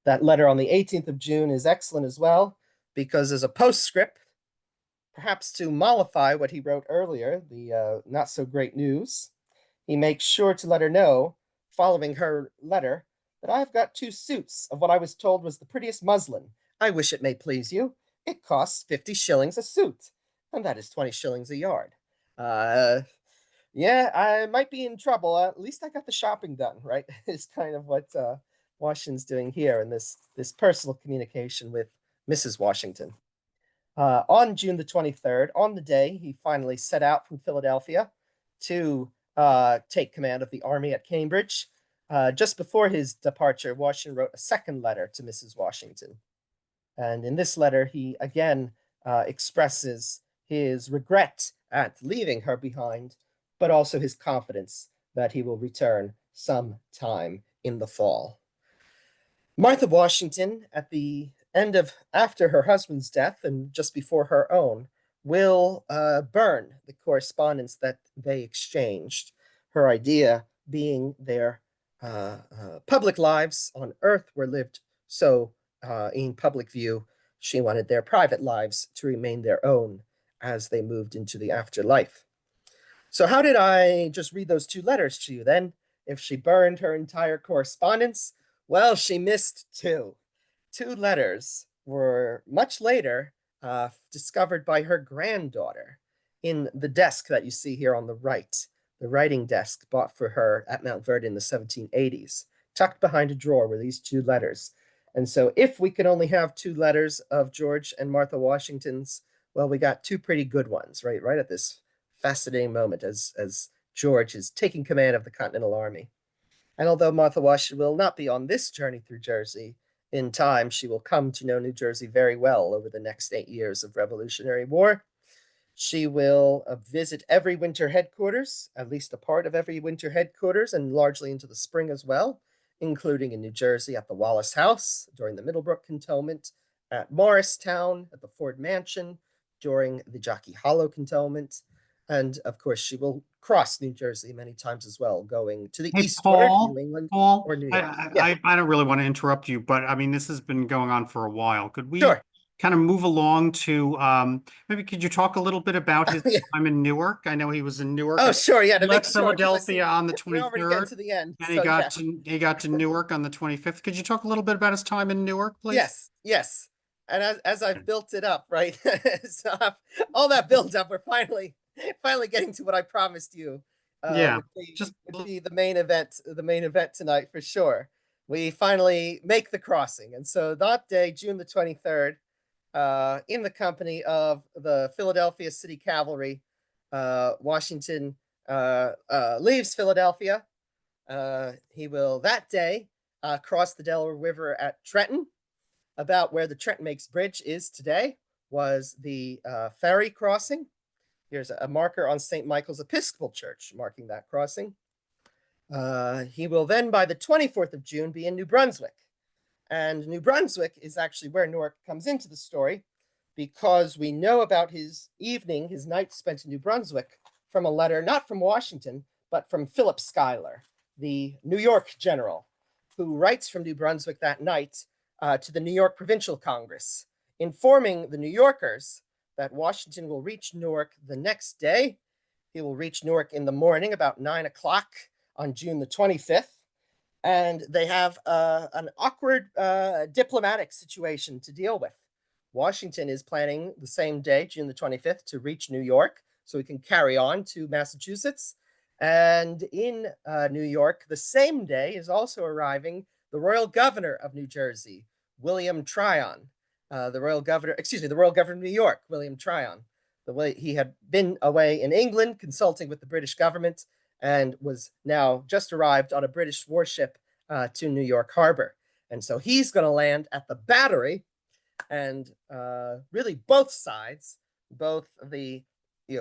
That letter on the 18th of June is excellent as well, because as a postscript, perhaps to mollify what he wrote earlier, the not so great news, he makes sure to let her know, following her letter, that I've got 2 suits of what I was told was the prettiest muslin. I wish it may please you. It costs 50 shillings a suit, and that is 20 shillings a yard. Yeah, I might be in trouble. At least I got the shopping done, right? Is kind of what Washington's doing here in this personal communication with Mrs. Washington. On June the 23rd, on the day he finally set out from Philadelphia to take command of the army at Cambridge, just before his departure, Washington wrote a second letter to Mrs. Washington. And in this letter, he again expresses his regret at leaving her behind, but also his confidence that he will return sometime in the fall. Martha Washington, at the end of after her husband's death and just before her own, will burn the correspondence that they exchanged. Her idea being their public lives on earth were lived so in public view, she wanted their private lives to remain their own as they moved into the afterlife. So how did I just read those 2 letters to you then? If she burned her entire correspondence, well, she missed 2. 2 letters were much later discovered by her granddaughter in the desk that you see here on the right, the writing desk bought for her at Mount Vernon in the 1780s. Tucked behind a drawer were these 2 letters. And so if we could only have 2 letters of George and Martha Washington's, well, we got 2 pretty good ones, right at this fascinating moment as George is taking command of the Continental Army. And although Martha Washington will not be on this journey through Jersey, in time she will come to know New Jersey very well over the next 8 years of Revolutionary War. She will visit every winter headquarters, at least a part of every winter headquarters, and largely into the spring as well, including in New Jersey at the Wallace House during the Middlebrook Cantonment, at Morristown, at the Ford Mansion during the Jockey Hollow Cantonment, and of course she will cross New Jersey many times as well, going to the eastward, New England or New York. I don't really want to interrupt you, but I mean, this has been going on for a while. Could we Sure. kind of move along to maybe could you talk a little bit about his Yeah. time in Newark? I know he was in Newark. Oh, sure, yeah. He left Philadelphia on the we're already getting 23rd, to the end. and So, he got to Newark on the 25th. Could you talk a little bit about his time in Newark, please? Yes. And as I've built it up, right? So all that build up, we're finally getting to what I promised you. Yeah, would be the main event tonight for sure. We finally make the crossing. And so that day, June the 23rd, in the company of the Philadelphia City Cavalry, Washington leaves Philadelphia. He will that day crossed the Delaware River at Trenton. About where the Trenton Makes Bridge is today was the ferry crossing. Here's a marker on St. Michael's Episcopal Church marking that crossing. He will then, by the 24th of June, be in New Brunswick. And New Brunswick is actually where Newark comes into the story, because we know about his evening, his night spent in New Brunswick, from a letter not from Washington, but from Philip Schuyler, the New York general, who writes from New Brunswick that night to the New York Provincial Congress, informing the New Yorkers that Washington will reach Newark the next day. He will reach Newark in the morning about 9 o'clock on June the 25th. And they have an awkward diplomatic situation to deal with. Washington is planning the same day, June the 25th, to reach New York so he can carry on to Massachusetts. And in New York, the same day is also arriving the royal governor of New Jersey, William Tryon. The royal governor of New York, William Tryon. He had been away in England consulting with the British government and was now just arrived on a British warship to New York Harbor. And so he's going to land at the Battery, and really both sides, both the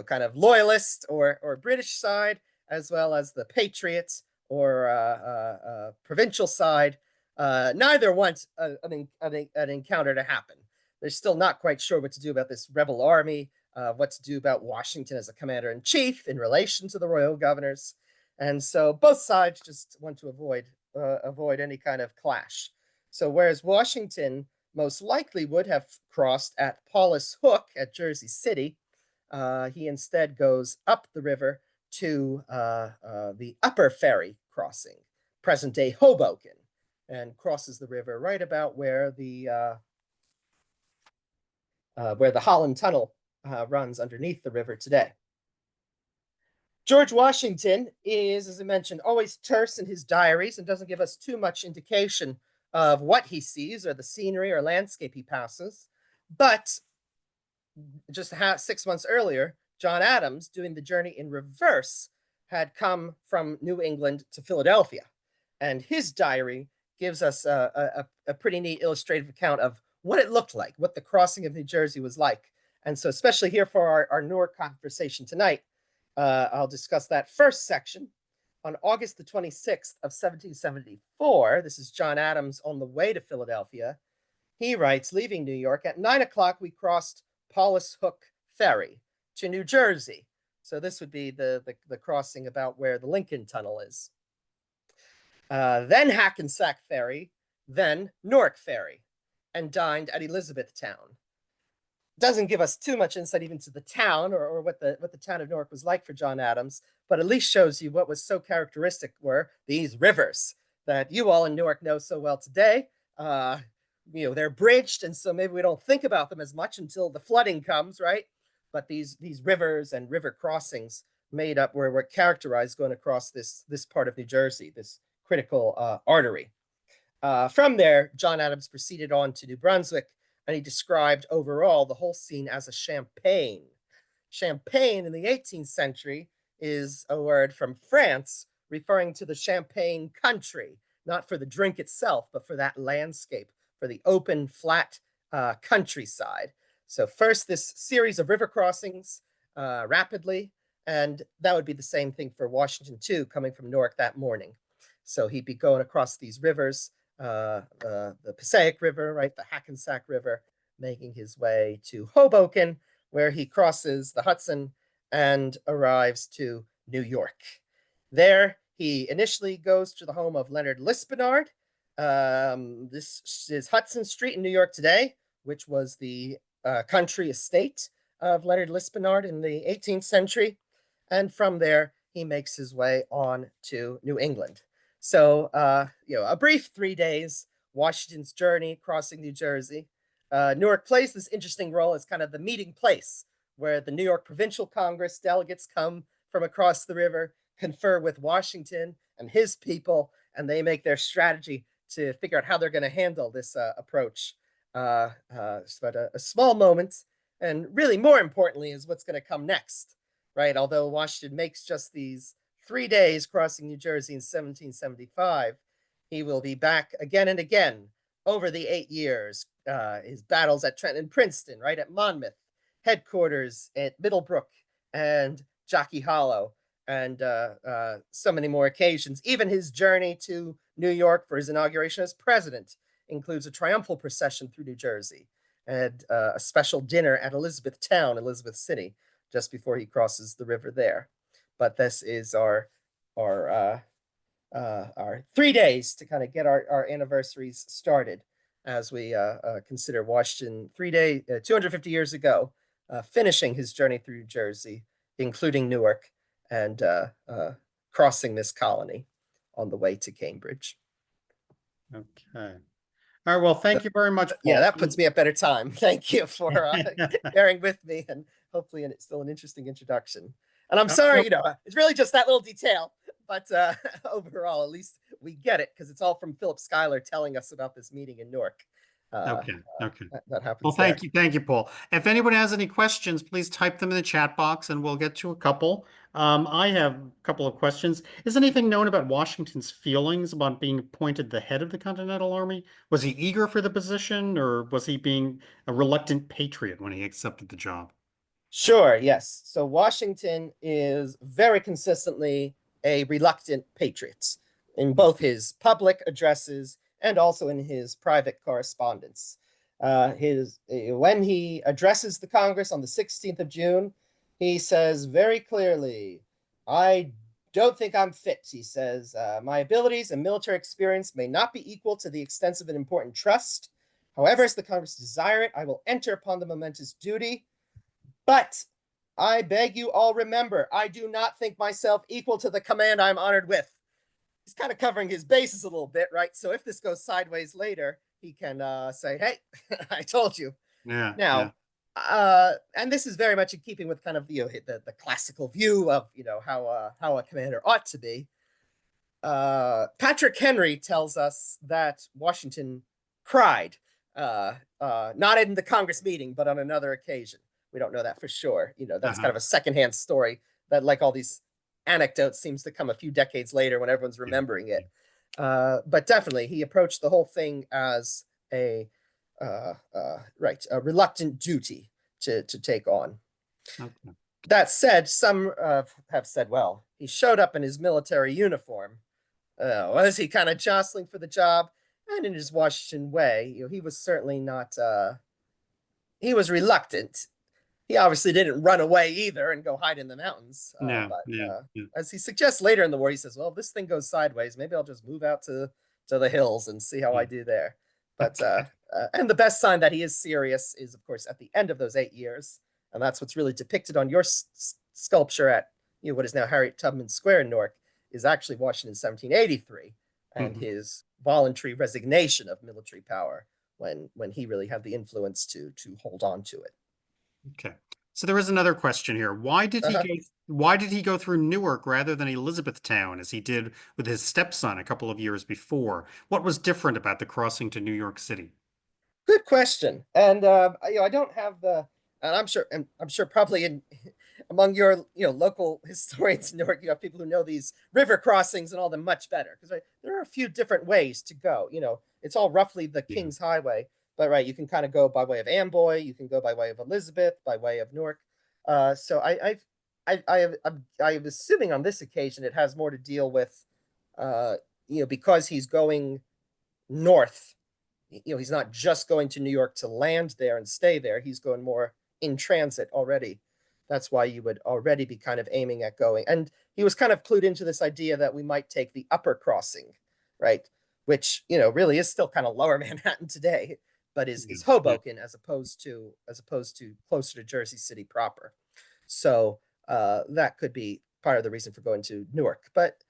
kind of loyalist or British side, as well as the patriots or provincial side, neither want an encounter to happen. They're still not quite sure what to do about this rebel army, what to do about Washington as a commander-in-chief in relation to the royal governors. And so both sides just want to avoid any kind of clash. So whereas Washington most likely would have crossed at Paulus Hook at Jersey City, he instead goes up the river to the Upper Ferry crossing, present-day Hoboken, and crosses the river right about where the Holland Tunnel runs underneath the river today. George Washington is, as I mentioned, always terse in his diaries and doesn't give us too much indication of what he sees or the scenery or landscape he passes. But just 6 months earlier, John Adams, doing the journey in reverse, had come from New England to Philadelphia. And his diary gives us a pretty neat illustrative account of what it looked like, what the crossing of New Jersey was like. And so especially here for our Newark conversation tonight, I'll discuss that first section. On August the 26th of 1774, this is John Adams on the way to Philadelphia. He writes, leaving New York, at 9 o'clock, we crossed Paulus Hook Ferry to New Jersey. So this would be the crossing about where the Lincoln Tunnel is. Then Hackensack Ferry, then Newark Ferry, and dined at Elizabethtown. Doesn't give us too much insight even to the town or what the town of Newark was like for John Adams, but at least shows you what was so characteristic were these rivers that you all in Newark know so well today. They're bridged, and so maybe we don't think about them as much until the flooding comes, right? But these rivers and river crossings made up were characterized going across this part of New Jersey, this critical artery. From there, John Adams proceeded on to New Brunswick, and he described overall the whole scene as a champagne. Champagne in the 18th century is a word from France referring to the Champagne country, not for the drink itself, but for that landscape, for the open, flat countryside. So first, this series of river crossings rapidly, and that would be the same thing for Washington too, coming from Newark that morning. So he'd be going across these rivers, the Passaic River, right, the Hackensack River, making his way to Hoboken, where he crosses the Hudson and arrives to New York. There, he initially goes to the home of Leonard Lispenard. This is Hudson Street in New York today, which was the country estate of Leonard Lispenard in the 18th century. And from there, he makes his way on to New England. So, a brief 3 days, Washington's journey crossing New Jersey. Newark plays this interesting role as kind of the meeting place where the New York Provincial Congress delegates come from across the river, confer with Washington and his people, and they make their strategy to figure out how they're going to handle this approach. But a small moment, and really more importantly is what's going to come next, right? Although Washington makes just these 3 days crossing New Jersey in 1775, He will be back again and again over the 8 years. His battles at Trenton and Princeton, right at Monmouth, headquarters at Middlebrook and Jockey Hollow, and so many more occasions. Even his journey to New York for his inauguration as president includes a triumphal procession through New Jersey and a special dinner at Elizabethtown, Elizabeth City, just before he crosses the river there. But this is our our 3 days to kind of get our anniversaries started as we consider Washington 3 day 250 years ago, finishing his journey through New Jersey, including Newark, and crossing this colony on the way to Cambridge. Okay. All right. Well, thank you very much, Yeah, Paul. that puts me at better time. Thank you for bearing with me, and hopefully it's still an interesting introduction. And I'm sorry, it's really just that little detail, but overall, at least we get it because it's all from Philip Schuyler telling us about this meeting in Newark. Okay. Okay. That happens. Well, thank you. Thank you, Paul. If anyone has any questions, please type them in the chat box and we'll get to a couple. I have a couple of questions. Is anything known about Washington's feelings about being appointed the head of the Continental Army? Was he eager for the position, or was he being a reluctant patriot when he accepted the job? Sure, yes. So Washington is very consistently a reluctant patriot in both his public addresses and also in his private correspondence. When he addresses the Congress on the 16th of June, he says very clearly, "I don't think I'm fit," he says. "My abilities and military experience may not be equal to the extensive and important trust. However, as the Congress desire it, I will enter upon the momentous duty. But I beg you all remember, I do not think myself equal to the command I'm honored with." He's kind of covering his bases a little bit, right? So if this goes sideways later, he can say, "Hey, I told you." Yeah. Now, and this is very much in keeping with kind of the classical view of how a commander ought to be. Patrick Henry tells us that Washington cried, not in the Congress meeting, but on another occasion. We don't know that for sure. That's kind of a secondhand story that, like all these anecdotes, seems to come a few decades later when everyone's remembering it. But definitely, he approached the whole thing as a reluctant duty to take on. Okay. That said, some have said, well, he showed up in his military uniform. Was he kind of jostling for the job? And in his Washington way, he was certainly not. He was reluctant. He obviously didn't run away either and go hide in the mountains. As he suggests later in the war, he says, "Well, if this thing goes sideways, maybe I'll just move out to the hills and see how I do there." But and the best sign that he is serious is, of course, at the end of those 8 years, and that's what's really depicted on your sculpture at what is now Harriet Tubman Square in Newark, is actually Washington 1783 and his voluntary resignation of military power when he really had the influence to hold on to it. Okay. So there is another question here. Why did he go through Newark rather than Elizabethtown as he did with his stepson a couple of years before? What was different about the crossing to New York City? Good question. And I don't have and I'm sure probably among your local historians in Newark, you have people who know these river crossings and all them much better, because there are a few different ways to go. It's all roughly the King's Highway. But you can kind of go by way of Amboy, you can go by way of Elizabeth, by way of Newark. So I'm assuming on this occasion it has more to deal with, because he's going north. He's not just going to New York to land there and stay there. He's going more in transit already. That's why you would already be kind of aiming at going. And he was kind of clued into this idea that we might take the upper crossing, right? Which really is still kind of lower Manhattan today, but is Hoboken as opposed to closer to Jersey City proper. So that could be part of the reason for going to Newark. But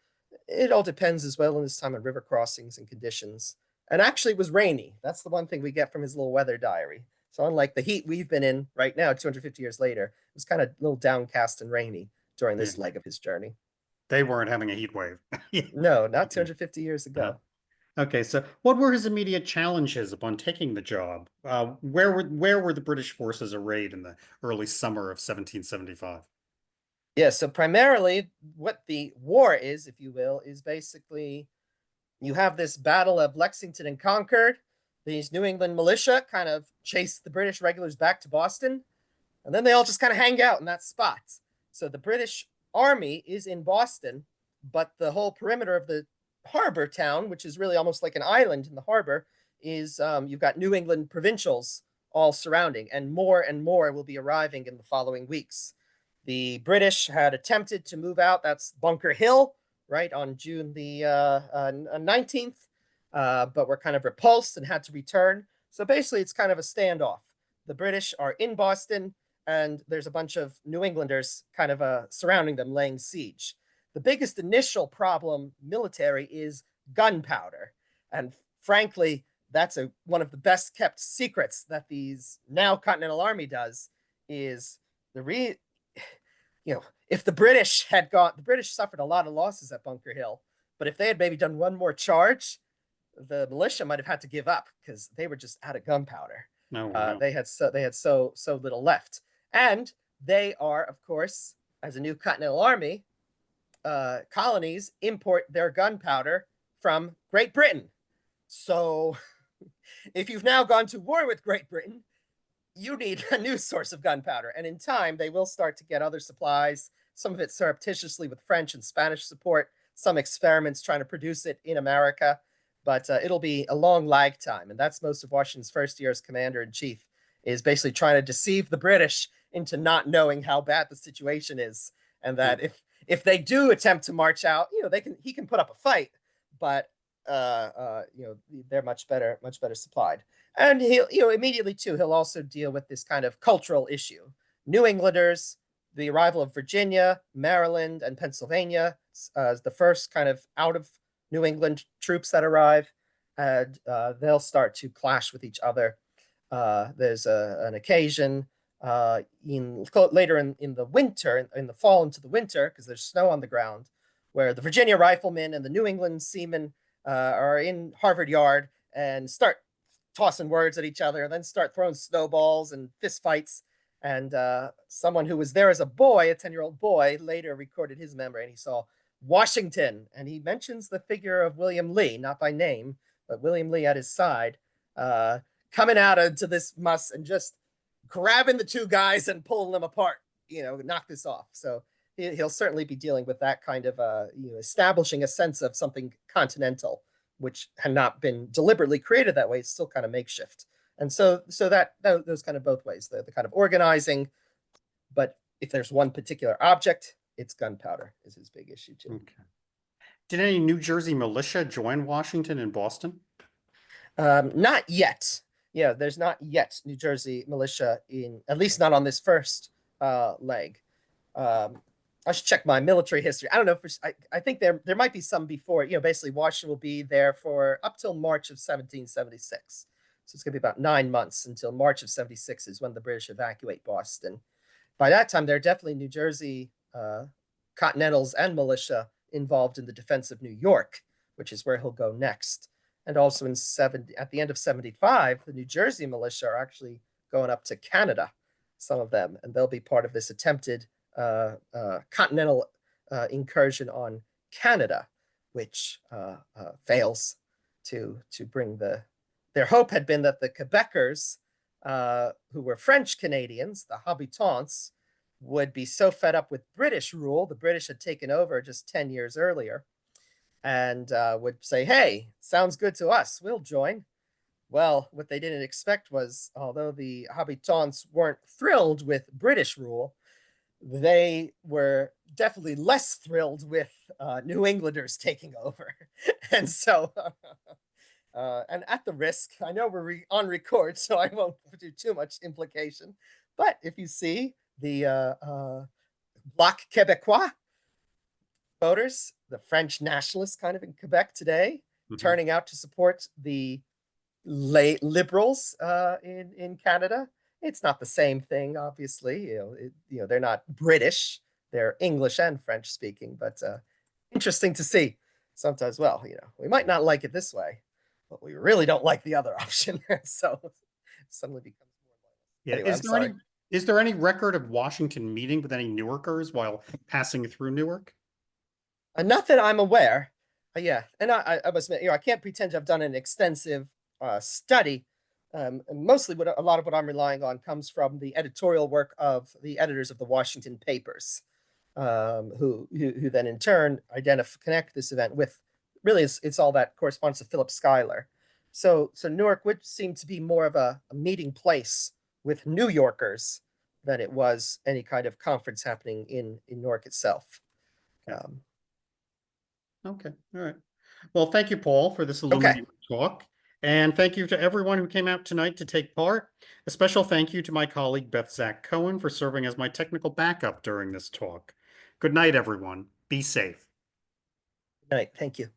it all depends as well in this time on river crossings and conditions. And actually, it was rainy. That's the one thing we get from his little weather diary. So unlike the heat we've been in right now, 250 years later, it was kind of a little downcast and rainy during this leg of his journey. They weren't having a heat wave. No, not 250 years ago. Okay, so what were his immediate challenges upon taking the job? Where were the British forces arrayed in the early summer of 1775? Yeah, so primarily what the war is, if you will, is basically you have this battle of Lexington and Concord. These New England militia kind of chase the British regulars back to Boston, and then they all just kind of hang out in that spot. So the British Army is in Boston, but the whole perimeter of the harbor town, which is really almost like an island in the harbor, is you've got New England provincials all surrounding, and more will be arriving in the following weeks. The British had attempted to move out. That's Bunker Hill, right, on June the 19th, but were kind of repulsed and had to return. So basically, it's kind of a standoff. The British are in Boston, and there's a bunch of New Englanders kind of surrounding them, laying siege. The biggest initial problem military is gunpowder. And frankly, that's one of the best kept secrets that these now Continental Army does is if the British the British suffered a lot of losses at Bunker Hill, but if they had maybe done one more charge, the militia might have had to give up because they were just out of gunpowder. Oh, wow. They had so little left, and they are, of course, as a new Continental Army, colonies import their gunpowder from Great Britain. So, if you've now gone to war with Great Britain, you need a new source of gunpowder. And in time, they will start to get other supplies, some of it surreptitiously with French and Spanish support, some experiments trying to produce it in America. But it'll be a long lag time. And that's most of Washington's first year as commander in chief, is basically trying to deceive the British into not knowing how bad the situation is. And that if they do attempt to march out, he can put up a fight, but they're much better supplied. And he'll immediately too, he'll also deal with this kind of cultural issue. New Englanders, the arrival of Virginia, Maryland, and Pennsylvania as the first kind of out of New England troops that arrive, and they'll start to clash with each other. There's an occasion later in the winter, in the fall into the winter, because there's snow on the ground, where the Virginia riflemen and the New England seamen are in Harvard Yard and start tossing words at each other, and then start throwing snowballs and fist fights. And someone who was there as a boy, a 10-year-old boy, later recorded his memory, and he saw Washington, and he mentions the figure of William Lee, not by name, but William Lee at his side, coming out into this muss and just grabbing the two guys and pulling them apart, knock this off. So he'll certainly be dealing with that kind of, establishing a sense of something continental, which had not been deliberately created that way. It's still kind of makeshift. And so that those kind of both ways, the kind of organizing, but if there's one particular object, it's gunpowder is his big issue too. Okay. Did any New Jersey militia join Washington and Boston? Not yet. Yeah, there's not yet New Jersey militia at least not on this first leg. I should check my military history. I don't know I think there might be some before. Basically Washington will be there for up till March of 1776. So it's going to be about 9 months until March of 76 is when the British evacuate Boston. By that time, there are definitely New Jersey Continentals and militia involved in the defense of New York, which is where he'll go next. And also at the end of 75, the New Jersey militia are actually going up to Canada, some of them, and they'll be part of this attempted continental incursion on Canada, which fails to bring their hope had been that the Quebecers, who were French Canadians, the habitants, would be so fed up with British rule, the British had taken over just 10 years earlier, and would say, hey, sounds good to us, we'll join. Well, what they didn't expect was, although the habitants weren't thrilled with British rule, they were definitely less thrilled with New Englanders taking over. And so, and at the risk, I know we're on record, so I won't do too much implication, but if you see the Bloc Québécois voters, the French nationalists kind of in Quebec today, turning out to support the liberals in Canada. It's not the same thing, obviously. They're not British; they're English and French speaking. But interesting to see sometimes. Well, we might not like it this way, but we really don't like the other option. So suddenly becomes more. Yeah. Anyway, is there any record of Washington meeting with any Newarkers while passing through Newark? Not that I'm aware. Yeah, and I must admit, I can't pretend to have done an extensive study. And mostly, what a lot of what I'm relying on comes from the editorial work of the editors of the Washington papers, who then in turn connect this event with really it's all that corresponds to Philip Schuyler. So Newark would seem to be more of a meeting place with New Yorkers than it was any kind of conference happening in Newark itself. Okay. Um, Okay. All right. Well, thank you, Paul, for this okay. illuminating talk. And thank you to everyone who came out tonight to take part. A special thank you to my colleague Beth Zach Cohen for serving as my technical backup during this talk. Good night, everyone. Be safe. Good night. Thank you.